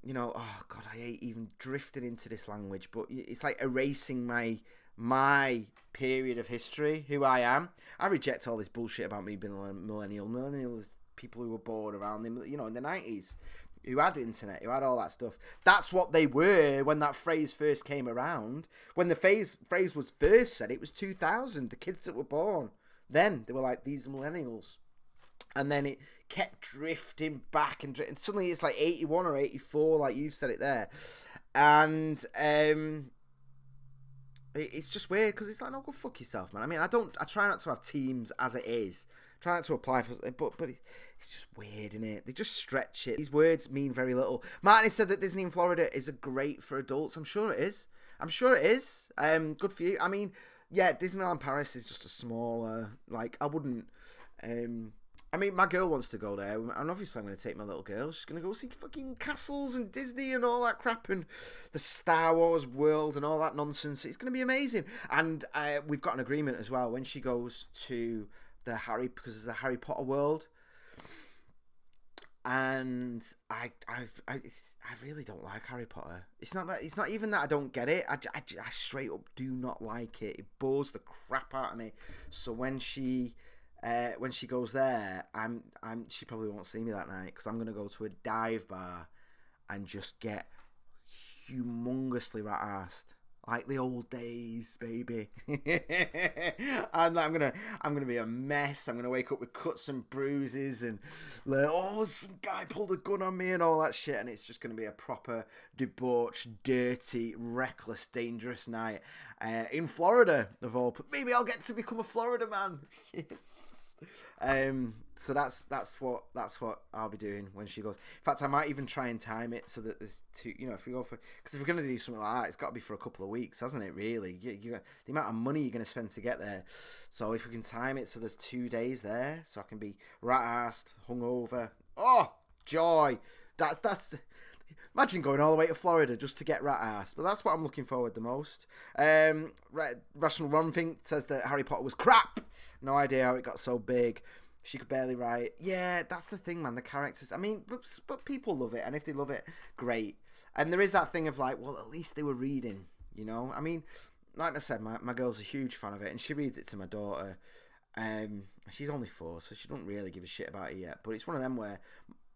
you know, oh god, I hate even drifting into this language, but it's like erasing my period of history, who I am. I reject all this bullshit about me being a millennial. Millennials, people who were born around them, you know, in the 90s, who had internet, who had all that stuff. That's what they were when that phrase first came around. When the phrase was first said, it was 2000. The kids that were born then, they were like, these are millennials. And then it kept drifting back, and suddenly it's like 81 or 84, like you've said it there. And it's just weird, because it's like, no, go fuck yourself, man. I mean, I try not to have teams as it is. Try not to apply for, but it's just weird, isn't it? They just stretch it. These words mean very little. Martin said that Disney in Florida is great for adults. I'm sure it is. Good for you. I mean, yeah, Disneyland Paris is just a smaller, like, I wouldn't, I mean, my girl wants to go there, and obviously I'm going to take my little girl. She's going to go see fucking castles and Disney and all that crap, and the Star Wars world and all that nonsense. It's going to be amazing. And we've got an agreement as well, when she goes to because it's the Harry Potter world, and I really don't like Harry Potter. It's not even that I don't get it. I straight up do not like it. It bores the crap out of me. So when she goes there, she probably won't see me that night, because I'm gonna go to a dive bar and just get humongously rat-arsed. Like the old days, baby. And I'm gonna be a mess. I'm gonna wake up with cuts and bruises, and like, oh, some guy pulled a gun on me and all that shit. And it's just gonna be a proper debauched, dirty, reckless, dangerous night in Florida of all. Maybe I'll get to become a Florida man. Yes. So that's what I'll be doing when she goes. In fact, I might even try and time it so that there's two, you know, if we go for, because if we're going to do something like that, it's got to be for a couple of weeks, hasn't it, really? You the amount of money you're going to spend to get there. So if we can time it so there's 2 days there, so I can be rat-arsed, hungover. Oh, joy. That's imagine going all the way to Florida just to get rat-arsed. But that's what I'm looking forward the most. Rational Ron Fink says that Harry Potter was crap. No idea how it got so big. She could barely write. Yeah, that's the thing, man. The characters. I mean, but people love it, and if they love it, great. And there is that thing of like, well, at least they were reading, you know? I mean, like I said, my girl's a huge fan of it, and she reads it to my daughter. She's only 4, so she don't really give a shit about it yet. But it's one of them where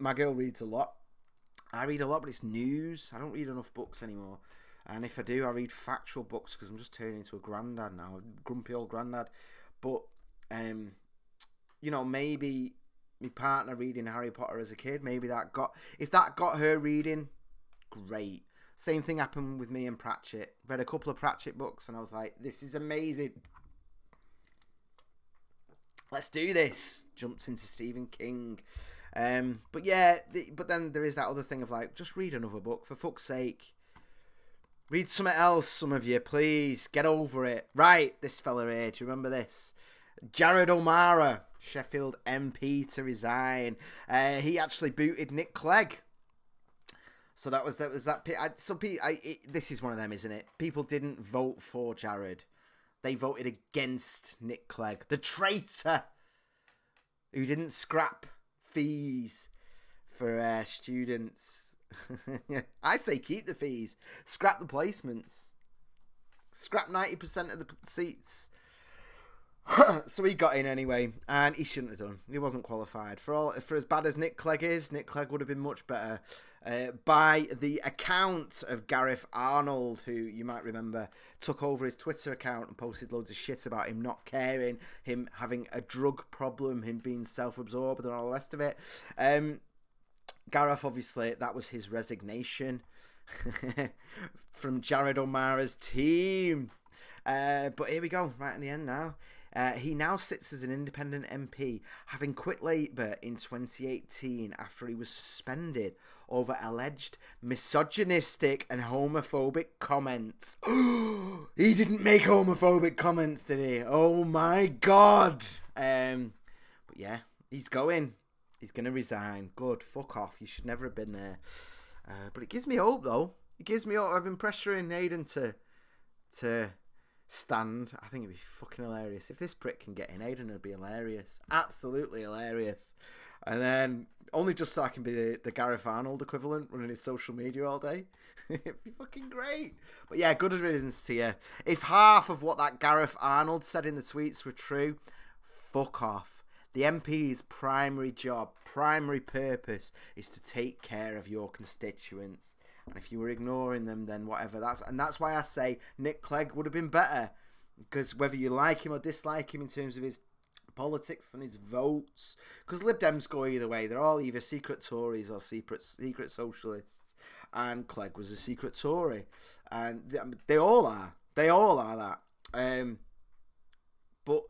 my girl reads a lot. I read a lot, but it's news. I don't read enough books anymore. And if I do, I read factual books, because I'm just turning into a granddad now, a grumpy old granddad. But, you know, maybe my partner reading Harry Potter as a kid, if that got her reading, great. Same thing happened with me and Pratchett. Read a couple of Pratchett books, and I was like, this is amazing. Let's do this. Jumped into Stephen King. But yeah, but then there is that other thing of like, just read another book, for fuck's sake. Read something else, some of you, please. Get over it. Right, this fella here, do you remember this? Jared O'Mara, Sheffield MP to resign. He actually booted Nick Clegg. So that was that. This is one of them, isn't it? People didn't vote for Jared. They voted against Nick Clegg, the traitor, who didn't scrap fees for students. I say keep the fees, scrap the placements, scrap 90% of the seats. So he got in anyway, and he shouldn't have done. He wasn't qualified for as bad as Nick Clegg is. Nick Clegg would have been much better. By the account of Gareth Arnold, who you might remember took over his Twitter account and posted loads of shit about him not caring, him having a drug problem, him being self-absorbed and all the rest of it. Gareth, obviously, that was his resignation from Jared O'Mara's team. But here we go, right in the end now. He now sits as an independent MP, having quit Labour in 2018 after he was suspended over alleged misogynistic and homophobic comments. He didn't make homophobic comments, did he? Oh my God. But yeah, he's going. He's going to resign. Good. Fuck off. You should never have been there. But it gives me hope, though. It gives me hope. I've been pressuring Aidan to stand. I think it'd be fucking hilarious. If this prick can get in, Aidan would be hilarious. Absolutely hilarious. And then, only just so I can be the Gareth Arnold equivalent, running his social media all day. It'd be fucking great. But yeah, good riddance to you. If half of what that Gareth Arnold said in the tweets were true, fuck off. The MP's primary job, primary purpose is to take care of your constituents. And if you were ignoring them, then whatever. That's why I say Nick Clegg would have been better. Because whether you like him or dislike him in terms of his politics and his votes, because Lib Dems go either way. They're all either secret Tories or secret socialists. And Clegg was a secret Tory. And they all are. They all are that. But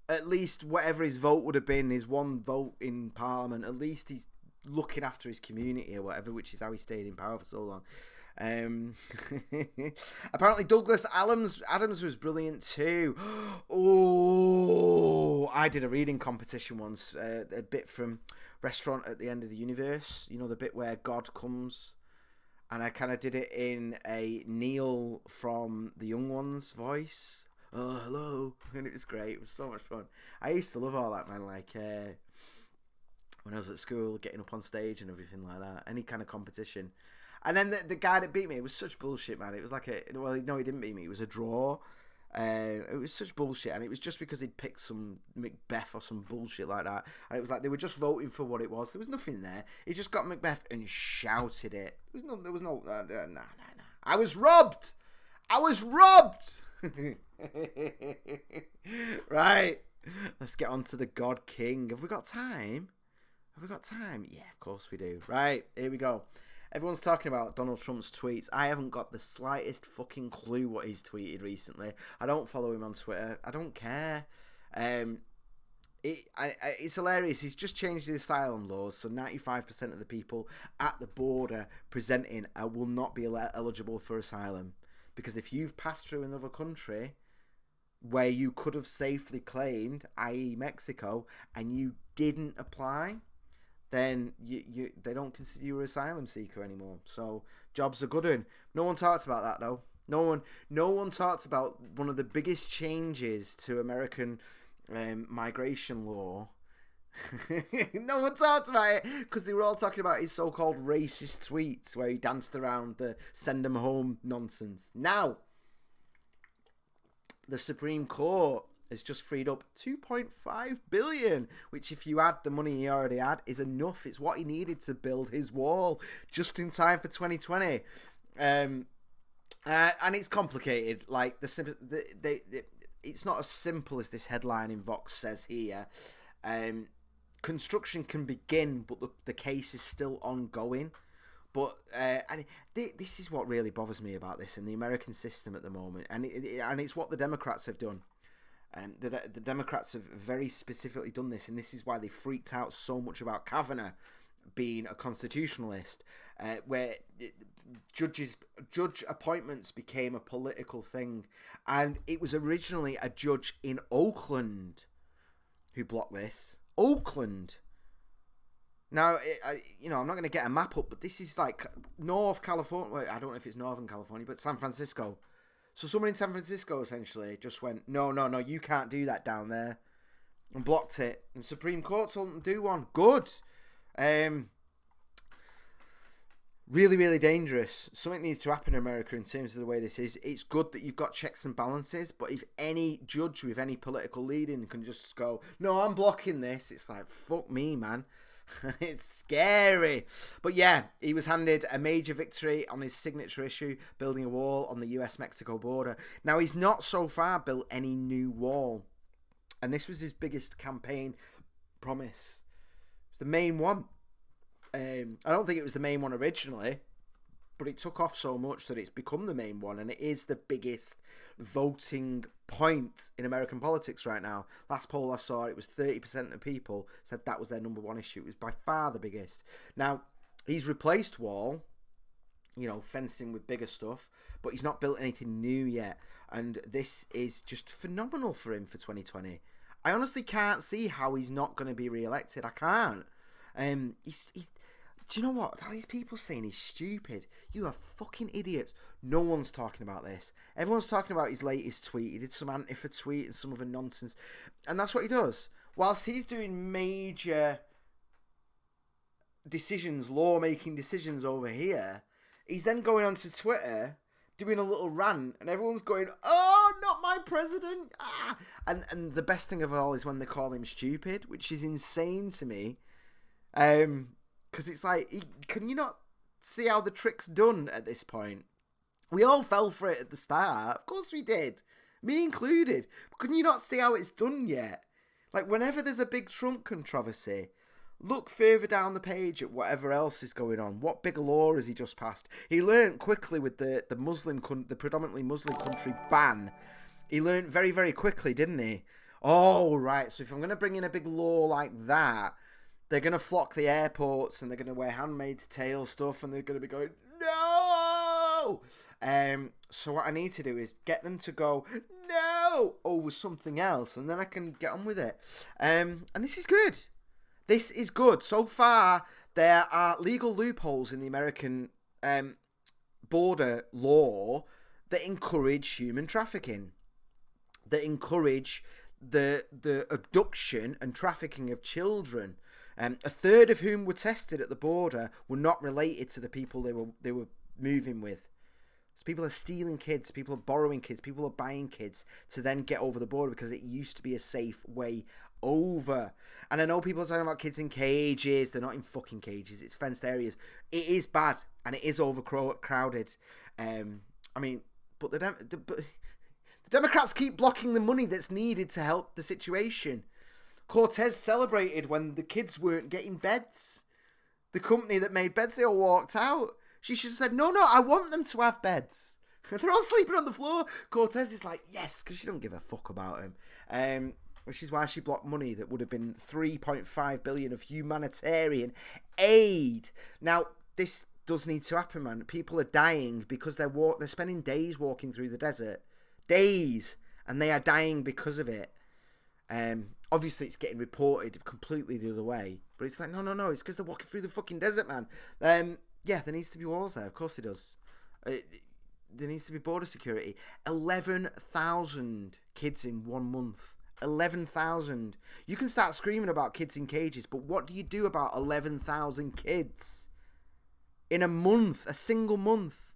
at least whatever his vote would have been, his one vote in Parliament, at least he's looking after his community or whatever, which is how he stayed in power for so long. Apparently Douglas Adams was brilliant too. Oh, I did a reading competition once, a bit from Restaurant at the End of the Universe, you know, the bit where God comes, and I kind of did it in a Neil from The Young Ones voice. Oh, hello. And it was great. It was so much fun. I used to love all that, man. Like, when I was at school, getting up on stage and everything like that. Any kind of competition. And then the guy that beat me, it was such bullshit, man. It was like well, no, he didn't beat me. It was a draw. It was such bullshit. And it was just because he'd picked some Macbeth or some bullshit like that. And it was like they were just voting for what it was. There was nothing there. He just got Macbeth and shouted it. There was no. Nah. I was robbed. Right, let's get on to the God King. Have we got time? Yeah, of course we do. Right, here we go. Everyone's talking about Donald Trump's tweets. I haven't got the slightest fucking clue what he's tweeted recently. I don't follow him on Twitter. I don't care. It's hilarious. He's just changed the asylum laws, so 95% of the people at the border presenting will not be eligible for asylum. Because if you've passed through another country where you could have safely claimed, i.e. Mexico, and you didn't apply, then they don't consider you an asylum seeker anymore. So jobs are good in. No one talks about that though. No one talks about one of the biggest changes to American migration law. No one talked about it because they were all talking about his so-called racist tweets where he danced around the send them home nonsense. Now, the Supreme Court has just freed up $2.5 billion, which if you add the money he already had is enough. It's what he needed to build his wall just in time for 2020. And it's complicated. Like it's not as simple as this headline in Vox says here. Construction can begin, but the case is still ongoing. But and this is what really bothers me about this and the American system at the moment, and it's what the Democrats have done. The Democrats have very specifically done this, and this is why they freaked out so much about Kavanaugh being a constitutionalist, where judge appointments became a political thing, and it was originally a judge in Oakland who blocked this. Oakland. Now, I'm not going to get a map up, but this is like North California. Well, I don't know if it's Northern California, but San Francisco. So someone in San Francisco essentially just went, no, you can't do that down there, and blocked it. And Supreme Court told them to do one. Good. Really, really dangerous. Something needs to happen in America in terms of the way this is. It's good that you've got checks and balances, but if any judge with any political leading can just go, no, I'm blocking this, it's like, fuck me, man. It's scary. But yeah, he was handed a major victory on his signature issue, building a wall on the US-Mexico border. Now, he's not so far built any new wall. And this was his biggest campaign promise. It's the main one. I don't think it was the main one originally, but it took off so much that it's become the main one, and it is the biggest voting point in American politics right now. Last poll I saw, it was 30% of people said that was their number one issue. It was by far the biggest. Now, he's replaced Wall, fencing with bigger stuff, but he's not built anything new yet, and this is just phenomenal for him for 2020. I honestly can't see how he's not going to be re-elected. I can't. Do you know what? All these people saying he's stupid. You are fucking idiots. No one's talking about this. Everyone's talking about his latest tweet. He did some Antifa tweet and some other nonsense. And that's what he does. Whilst he's doing major decisions, law-making decisions over here, he's then going onto Twitter doing a little rant, and everyone's going, "Oh, not my president!" Ah! And the best thing of all is when they call him stupid, which is insane to me. Because it's like, can you not see how the trick's done at this point? We all fell for it at the start. Of course we did. Me included. But can you not see how it's done yet? Like, whenever there's a big Trump controversy, look further down the page at whatever else is going on. What big law has he just passed? He learnt quickly with the predominantly Muslim country ban. He learnt very, very quickly, didn't he? Oh, right. So if I'm going to bring in a big law like that, they're going to flock the airports and they're going to wear Handmaid's Tale stuff and they're going to be going, no! So what I need to do is get them to go, no! Over something else, and then I can get on with it. And this is good. This is good. So far, there are legal loopholes in the American border law that encourage human trafficking, that encourage the abduction and trafficking of children. A third of whom were tested at the border were not related to the people they were moving with. So people are stealing kids, people are borrowing kids, people are buying kids to then get over the border because it used to be a safe way over. And I know people are talking about kids in cages. They're not in fucking cages. It's fenced areas. It is bad and it is overcrowded. But the Democrats keep blocking the money that's needed to help the situation. Cortez celebrated when the kids weren't getting beds. The company that made beds, they all walked out. She should have said, no, I want them to have beds. They're all sleeping on the floor. Cortez is like, yes, because she don't give a fuck about him. Which is why she blocked money that would have been $3.5 billion of humanitarian aid. Now, this does need to happen, man. People are dying because they're spending days walking through the desert. Days. And they are dying because of it. Obviously, it's getting reported completely the other way. But it's like, no, it's because they're walking through the fucking desert, man. Yeah, there needs to be walls there. Of course it does. There needs to be border security. 11,000 kids in 1 month. 11,000. You can start screaming about kids in cages, but what do you do about 11,000 kids in a month, a single month?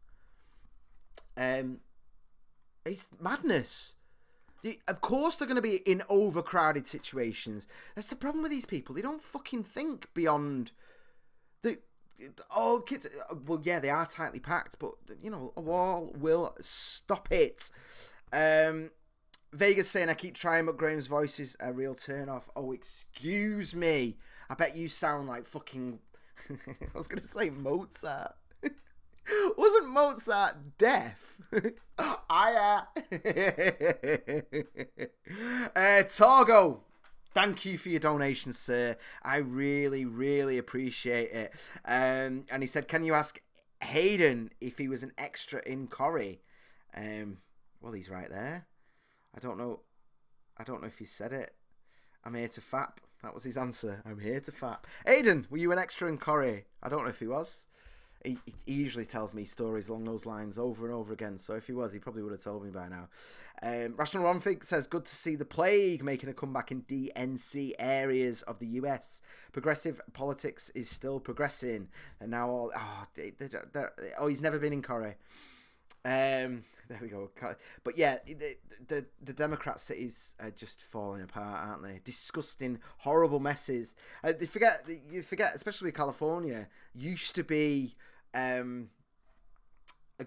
It's madness. Of course they're going to be in overcrowded situations. That's the problem with these people. They don't fucking think beyond the... Oh, kids... Well, yeah, they are tightly packed, but, a wall will stop it. Vegas saying, I keep trying, but Graham's voice is a real turn-off. Oh, excuse me. I bet you sound like fucking... I was going to say Mozart. Wasn't Mozart deaf? Torgo, thank you for your donation, sir. I really, really appreciate it. And he said, can you ask Hayden if he was an extra in Corrie? Well, he's right there. I don't know if he said it. I'm here to fap. That was his answer. I'm here to fap. Hayden, were you an extra in Corrie? I don't know if he was. He usually tells me stories along those lines over and over again, so if he was, he probably would have told me by now. Rational Ronfig says, good to see the plague making a comeback in DNC areas of the US. Progressive politics is still progressing, and now he's never been in Corrie. There we go. But yeah, the Democrat cities are just falling apart, aren't they? Disgusting, horrible messes. You forget, especially California, used to be a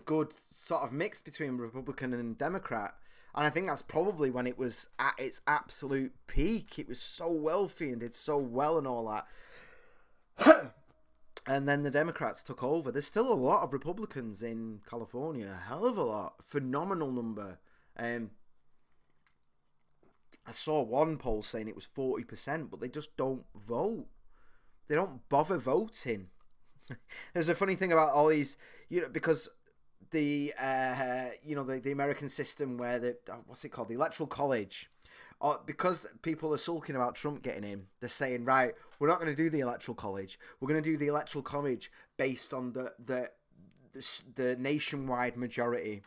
good sort of mix between Republican and Democrat. And I think that's probably when it was at its absolute peak. It was so wealthy and did so well and all that. And then the Democrats took over. There's still a lot of Republicans in California, a hell of a lot, phenomenal number. I saw one poll saying it was 40%, but they just don't vote. They don't bother voting. There's a funny thing about all these, because the the American system where what's it called, the Electoral College, because people are sulking about Trump getting in, they're saying, right, we're not going to do the Electoral College. We're going to do the Electoral College based on the nationwide majority.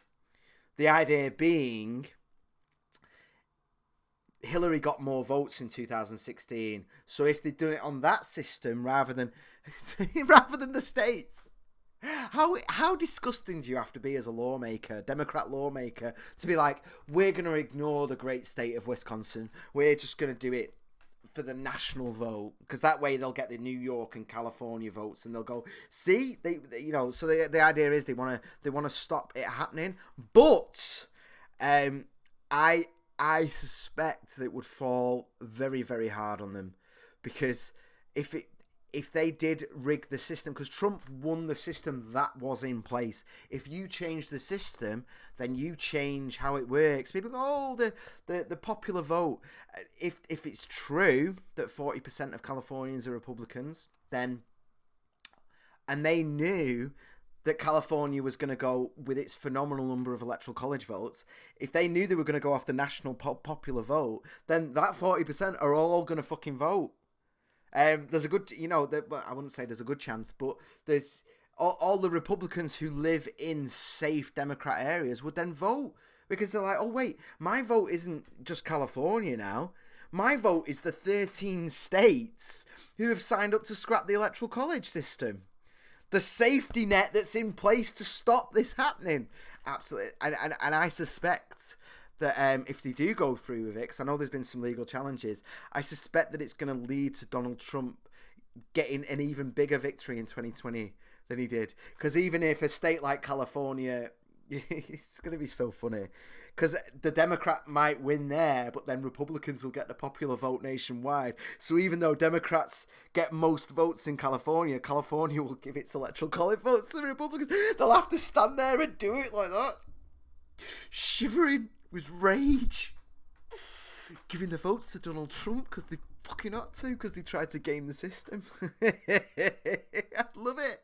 The idea being, Hillary got more votes in 2016, so if they do it on that system rather than the states, how disgusting do you have to be as a lawmaker, Democrat lawmaker, to be like, we're going to ignore the great state of Wisconsin, we're just going to do it for the national vote, because that way they'll get the New York and California votes, and they'll go, see, so the idea is they want to stop it happening, but I suspect that it would fall very, very hard on them, because if they did rig the system, because Trump won the system that was in place. If you change the system, then you change how it works. People go, oh, the popular vote. If it's true that 40% of Californians are Republicans, then, and they knew that California was going to go with its phenomenal number of electoral college votes, if they knew they were going to go off the national popular vote, then that 40% are all going to fucking vote. There's a good, I wouldn't say there's a good chance, but there's all the Republicans who live in safe Democrat areas would then vote, because they're like, oh wait, my vote isn't just California now. My vote is the 13 states who have signed up to scrap the electoral college system. The safety net that's in place to stop this happening. Absolutely. And I suspect that if they do go through with it, because I know there's been some legal challenges, I suspect that it's going to lead to Donald Trump getting an even bigger victory in 2020 than he did. Because even if a state like California, it's going to be so funny, because the Democrat might win there, but then Republicans will get the popular vote nationwide. So even though Democrats get most votes in California, California will give its electoral college votes to the Republicans. They'll have to stand there and do it like that, shivering with rage, giving the votes to Donald Trump because they fucking ought to, because they tried to game the system. I'd love it.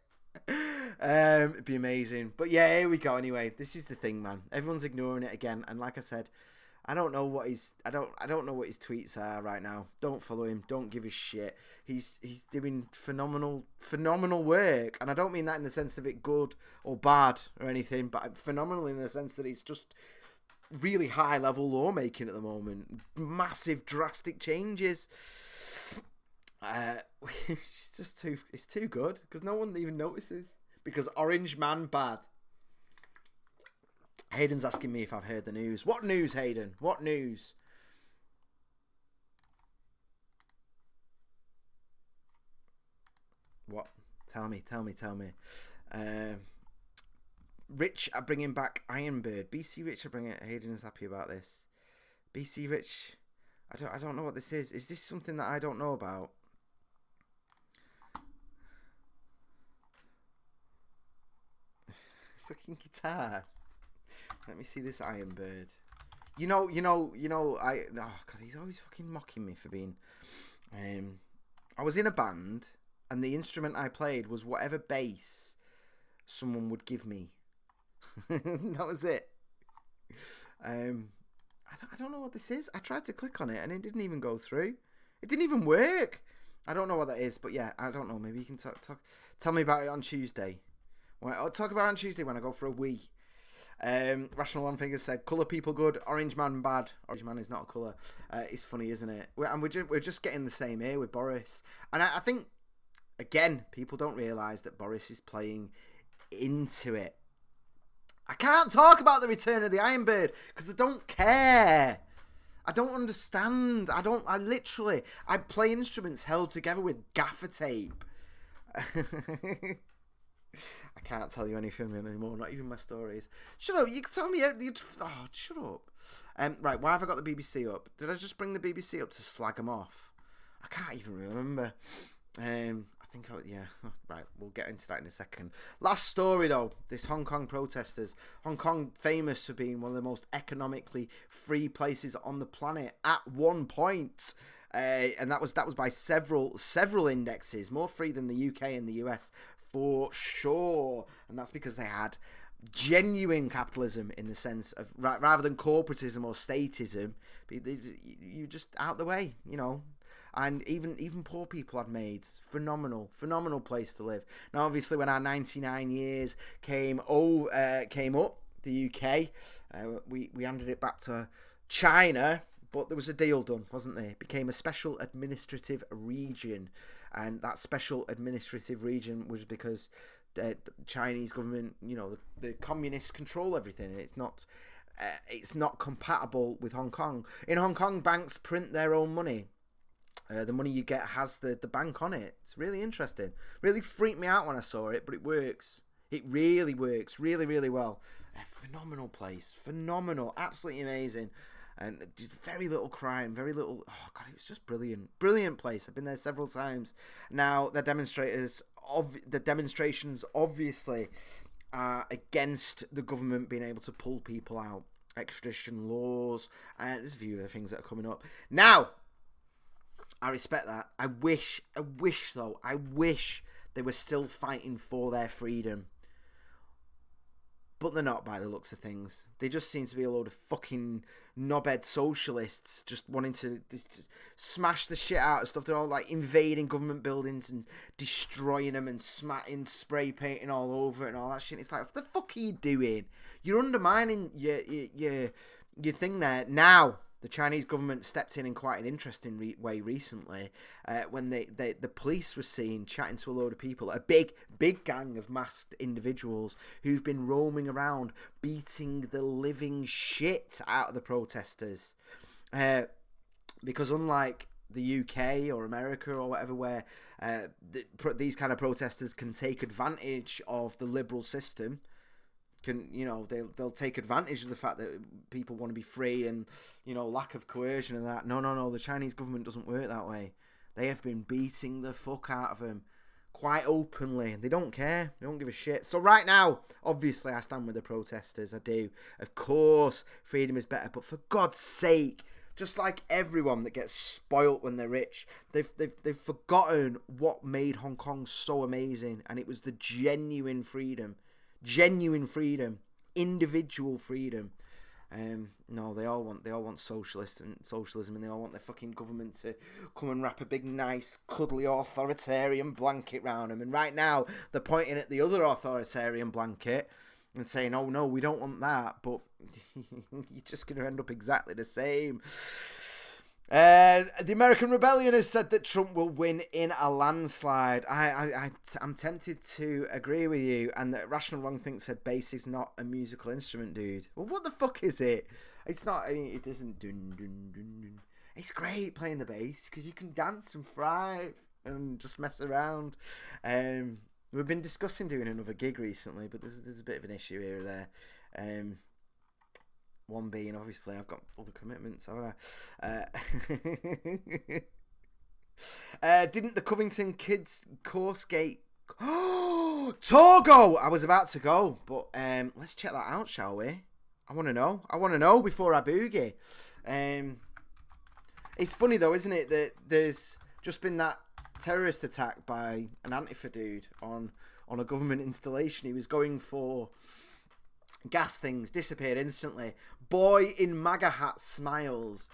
It'd be amazing. But yeah, here we go. Anyway, this is the thing, man. Everyone's ignoring it again, and like I said, I don't know what his tweets are right now. Don't follow him. Don't give a shit. He's doing phenomenal work, and I don't mean that in the sense of it good or bad or anything, but phenomenal in the sense that he's just really high level lawmaking at the moment. Massive, drastic changes. It's too good, because no one even notices, because Orange Man bad. Hayden's asking me if I've heard the news. What news, Hayden? What news? What? Tell me. Rich are bringing back Ironbird. BC Rich are bringing it. Hayden is happy about this. BC Rich, I don't know what this is. Is this something that I don't know about? Fucking guitars. Let me see this Ironbird. Oh god, he's always fucking mocking me for being. I was in a band, and the instrument I played was whatever bass someone would give me. That was it. I don't know what this is. I tried to click on it and it didn't even go through. It didn't even work. I don't know what that is, but yeah, I don't know. Maybe you can tell me about it on Tuesday. I'll talk about it on Tuesday when I go for a wee. Rational One Finger said, "Colour people good, Orange Man bad." Orange Man is not a colour. It's funny, isn't it? We're just getting the same here with Boris, and I think again people don't realise that Boris is playing into it. I can't talk about the return of the Ironbird because I don't care. I don't understand. I play instruments held together with gaffer tape. I can't tell you anything anymore, not even my stories. Shut up, you can tell me. Shut up. Right, why have I got the BBC up? Did I just bring the BBC up to slag them off? I can't even remember. I think, yeah, right, we'll get into that in a second. Last story, though, this Hong Kong protesters. Hong Kong famous for being one of the most economically free places on the planet at one point. And that was by several indexes, more free than the UK and the US for sure. And that's because they had genuine capitalism in the sense of rather than corporatism or statism, you just out the way, you know. And even poor people had made phenomenal place to live. Now, obviously, when our 99 years came up, the UK, we handed it back to China. But there was a deal done, wasn't there? It became a special administrative region. And that special administrative region was because the Chinese government, you know, the communists control everything. And it's not compatible with Hong Kong. In Hong Kong, banks print their own money. The money you get has the bank on it. It's really interesting. Really freaked me out when I saw it, but it works. It really works. Really, really well. A phenomenal place. Phenomenal. Absolutely amazing. And just very little crime, very little. Oh god, it was just brilliant, brilliant place. I've been there several times. Now the demonstrations obviously are against the government being able to pull people out, extradition laws, and there's a few other things that are coming up. Now, I respect that. I wish they were still fighting for their freedom. But they're not, by the looks of things. They just seem to be a load of fucking knobhead socialists just wanting to just smash the shit out of stuff. They're all like invading government buildings and destroying them and spray painting all over it and all that shit. It's like, what the fuck are you doing? You're undermining your thing there. Now, the Chinese government stepped in quite an interesting way recently when the police were seen chatting to a load of people, a big gang of masked individuals who've been roaming around beating the living shit out of the protesters. Because unlike the UK or America or whatever, where these kind of protesters can take advantage of the liberal system, they'll take advantage of the fact that people want to be free and, you know, lack of coercion and that. No, the Chinese government doesn't work that way. They have been beating the fuck out of them quite openly. They don't care. They don't give a shit. So right now, obviously, I stand with the protesters. I do. Of course, freedom is better. But for God's sake, just like everyone that gets spoilt when they're rich, they've forgotten what made Hong Kong so amazing, and it was the genuine freedom, individual freedom. No, they all want socialism, and they all want their fucking government to come and wrap a big, nice, cuddly, authoritarian blanket round them. And right now, they're pointing at the other authoritarian blanket and saying, "Oh no, we don't want that." But you're just going to end up exactly the same. The American Rebellion has said that Trump will win in a landslide. I'm tempted to agree with you. And that Rational Wrong Think said bass is not a musical instrument, dude. Well, what the fuck is it? It's not. I mean, it isn't. Dun, dun, dun, dun. It's great playing the bass because you can dance and thrive and just mess around. We've been discussing doing another gig recently, but there's a bit of an issue here or there. One being, obviously, I've got other commitments, haven't I? Didn't the Covington Kids course gate... Oh, Togo! I was about to go, but let's check that out, shall we? I want to know before I boogie. It's funny, though, isn't it, that there's just been that terrorist attack by an Antifa dude on a government installation. He was going for gas things, disappeared instantly. Boy in MAGA hat smiles.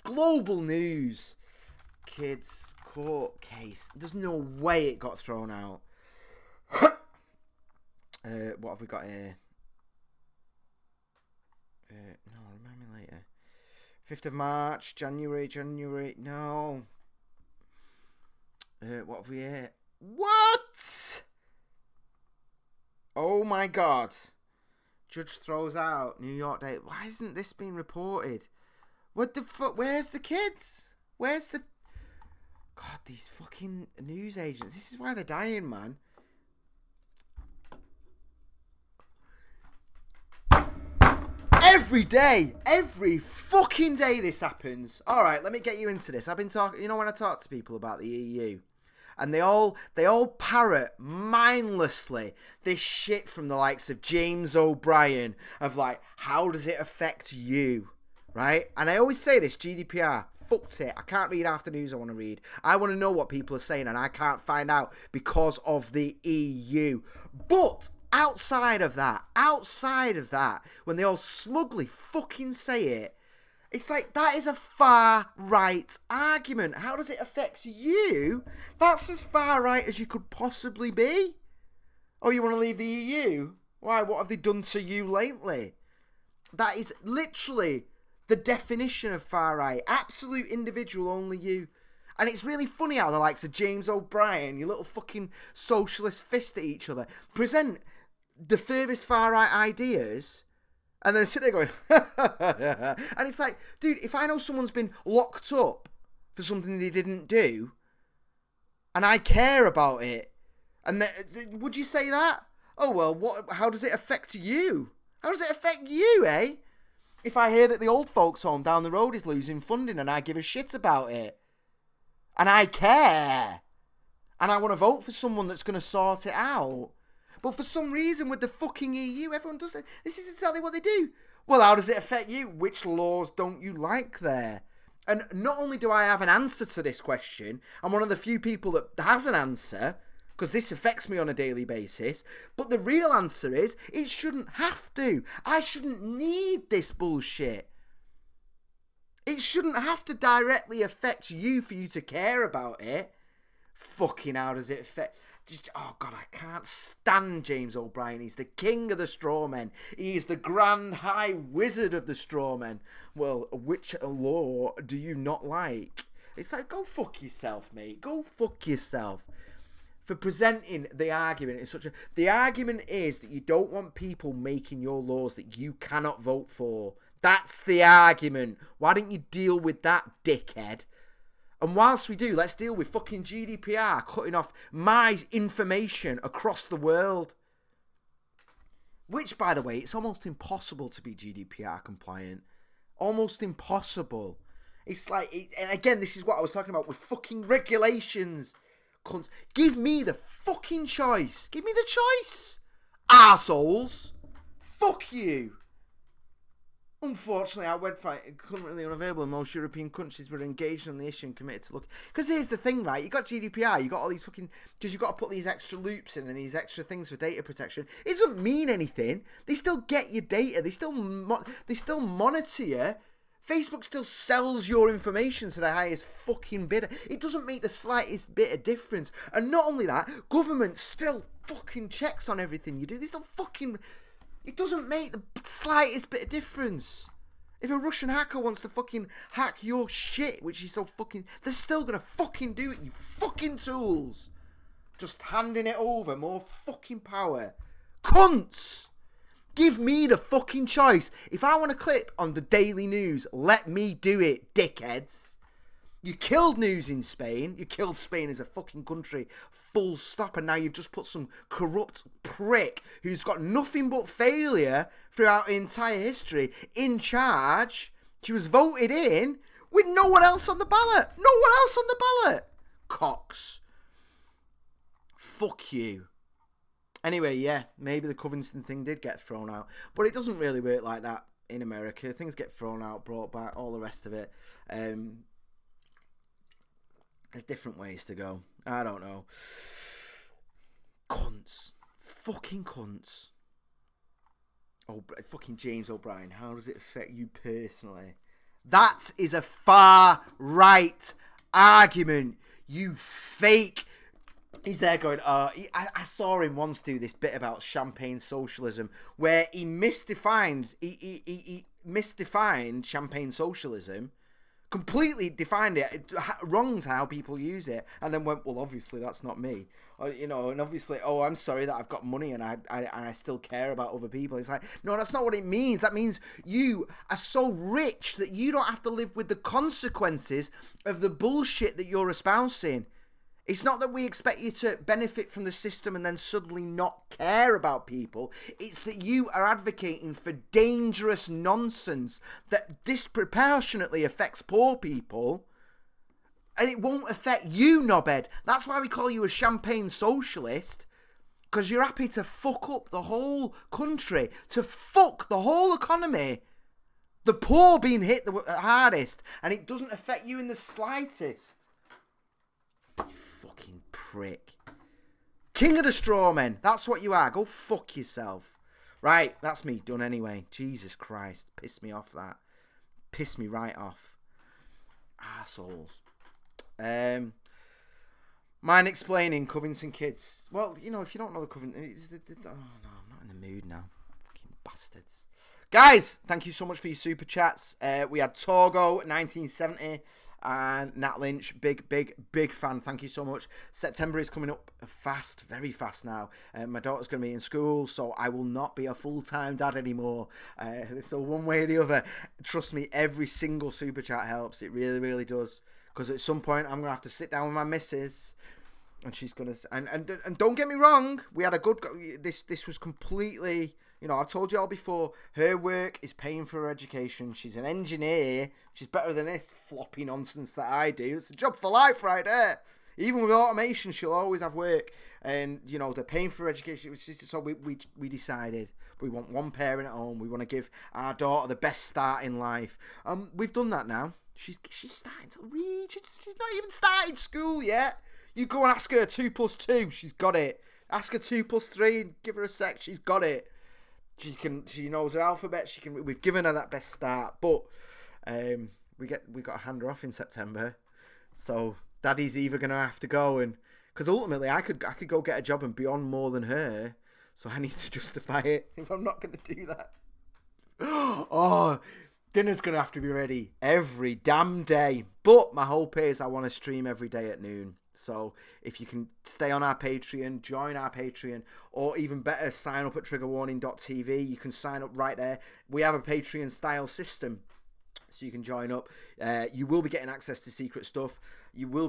Global news. Kids court case. There's no way it got thrown out. What have we got here? No, remind me later. 5th of March, January. No. What have we here? What? Oh my God. Judge throws out New York date. Why isn't this being reported? What the fuck? Where's the kids? Where's the... God, these fucking news agents. This is why they're dying, man. Every day. Every fucking day this happens. Alright, let me get you into this. I've been talking... You know when I talk to people about the EU... and they all parrot mindlessly this shit from the likes of James O'Brien of like, how does it affect you, right? And I always say this, GDPR, fucked it. I can't read half the news I want to read. I want to know what people are saying, and I can't find out because of the EU. But outside of that, when they all smugly fucking say it, it's like, that is a far right argument. How does it affect you? That's as far right as you could possibly be. Oh, you want to leave the EU? Why? What have they done to you lately? That is literally the definition of far right. Absolute individual, only you. And it's really funny how the likes of James O'Brien, you little fucking socialist fist at each other, present the furthest far right ideas, and then sit there going, and it's like, dude, if I know someone's been locked up for something they didn't do, and I care about it, and would you say that? Oh, well, how does it affect you? How does it affect you, eh? If I hear that the old folks home down the road is losing funding and I give a shit about it, and I care, and I want to vote for someone that's going to sort it out. But for some reason with the fucking EU, everyone does it. This is exactly what they do. Well, how does it affect you? Which laws don't you like there? And not only do I have an answer to this question, I'm one of the few people that has an answer, because this affects me on a daily basis, but the real answer is, it shouldn't have to. I shouldn't need this bullshit. It shouldn't have to directly affect you for you to care about it. Fucking how does it affect... Oh, God, I can't stand James O'Brien. He's the king of the strawmen. He's the grand high wizard of the strawmen. Well, which law do you not like? It's like, go fuck yourself, mate. Go fuck yourself. For presenting the argument in such a... The argument is that you don't want people making your laws that you cannot vote for. That's the argument. Why don't you deal with that, dickhead? And whilst we do, let's deal with fucking GDPR cutting off my information across the world. Which, by the way, it's almost impossible to be GDPR compliant. Almost impossible. It's like, and again, this is what I was talking about with fucking regulations. Cunts. Give me the fucking choice. Give me the choice. Arseholes. Fuck you. Unfortunately, our website is currently unavailable in most European countries. We're engaged on the issue and committed to look. Because here's the thing, right? You got GDPR, you got all these fucking... Because you've got to put these extra loops in and these extra things for data protection. It doesn't mean anything. They still get your data. They still monitor you. Facebook still sells your information to the highest fucking bidder. It doesn't make the slightest bit of difference. And not only that, government still fucking checks on everything you do. They still fucking... It doesn't make the slightest bit of difference. If a Russian hacker wants to fucking hack your shit, which is so fucking... They're still going to fucking do it, you fucking tools. Just handing it over, more fucking power. Cunts! Give me the fucking choice. If I want a clip on the Daily News, let me do it, dickheads. You killed news in Spain. You killed Spain as a fucking country. Full stop. And now you've just put some corrupt prick who's got nothing but failure throughout entire history in charge. She was voted in with no one else on the ballot. No one else on the ballot. Cox. Fuck you. Anyway, yeah, maybe the Covington thing did get thrown out. But it doesn't really work like that in America. Things get thrown out, brought back, all the rest of it. There's different ways to go. I don't know. Cunts. Fucking cunts. Oh, fucking James O'Brien. How does it affect you personally? That is a far right argument. You fake. He's there going, I saw him once do this bit about champagne socialism where he misdefined, he misdefined champagne socialism. Completely defined it, wronged how people use it, and then went, well, obviously that's not me, and obviously, oh, I'm sorry that I've got money and I still care about other people. It's like, no, that's not what it means. That means you are so rich that you don't have to live with the consequences of the bullshit that you're espousing. It's not that we expect you to benefit from the system and then suddenly not care about people. It's that you are advocating for dangerous nonsense that disproportionately affects poor people And it won't affect you, knobhead. That's why we call you a champagne socialist. Because you're happy to fuck up the whole country. To fuck the whole economy. The poor being hit the hardest. And it doesn't affect you in the slightest. You fucking prick. King of the straw men. That's what you are. Go fuck yourself. Right, that's me done anyway. Jesus Christ. Pissed me off that. Pissed me right off. Arseholes. Mind explaining Covington kids. Well, you know, if you don't know the Covington... oh, no, I'm not in the mood now. Fucking bastards. Guys, thank you so much for your super chats. We had Torgo, 1970, and Nat Lynch. Big fan. Thank you so much. September is coming up fast, very fast now. My daughter's going to be in school, so I will not be a full-time dad anymore. So one way or the other, trust me, every single super chat helps. It really, really does. Because at some point, I'm going to have to sit down with my missus, and she's going to... And don't get me wrong, we had a good... This was completely... You know, I've told you all before, her work is paying for her education. She's an engineer. She's better than this floppy nonsense that I do. It's a job for life right there. Even with automation, she'll always have work. And, you know, they're paying for her education. So we decided we want one parent at home. We want to give our daughter the best start in life. We've done that now. She's starting to read. She's not even started school yet. You go and ask her 2 + 2. She's got it. Ask her 2 + 3 and give her a sec. She's got it. She knows her alphabet. We've given her that best start, but we got to hand her off in September. So Daddy's either gonna have to go, and because ultimately I could go get a job and be on more than her, so I need to justify it if I'm not gonna do that. Oh, dinner's gonna have to be ready every damn day. But my hope is I want to stream every day at noon. So if you can stay on our Patreon, join our Patreon, or even better, sign up at triggerwarning.tv. You can sign up right there. We have a Patreon style system, so you can join up. You will be getting access to secret stuff. You'll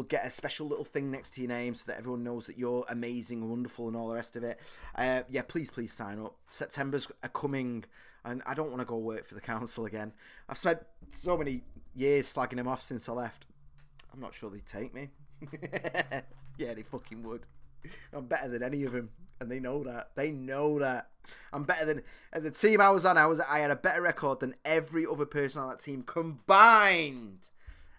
get a special little thing next to your name so that everyone knows that you're amazing and wonderful and all the rest of it. Yeah, please sign up. September's coming, and I don't want to go work for the council again. I've spent so many years slagging them off since I left. I'm not sure they'd take me. Yeah, they fucking would. I'm better than any of them, and they know that. They know that. I'm better than... And the team I was on, I had a better record than every other person on that team combined.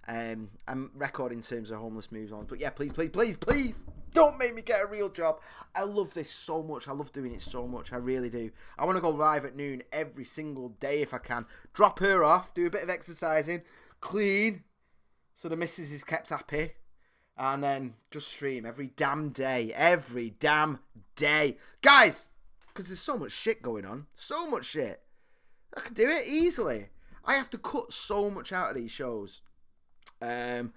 I'm record in terms of homeless moves on. But yeah, please, don't make me get a real job. I love this so much. I love doing it so much. I really do. I want to go live at noon every single day if I can. Drop her off, do a bit of exercising, clean... So the missus is kept happy. And then just stream every damn day. Every damn day. Guys, because there's so much shit going on. So much shit. I can do it easily. I have to cut so much out of these shows. Anyway,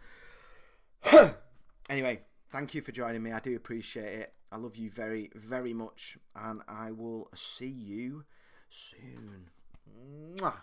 thank you for joining me. I do appreciate it. I love you very, very much. And I will see you soon. Mwah.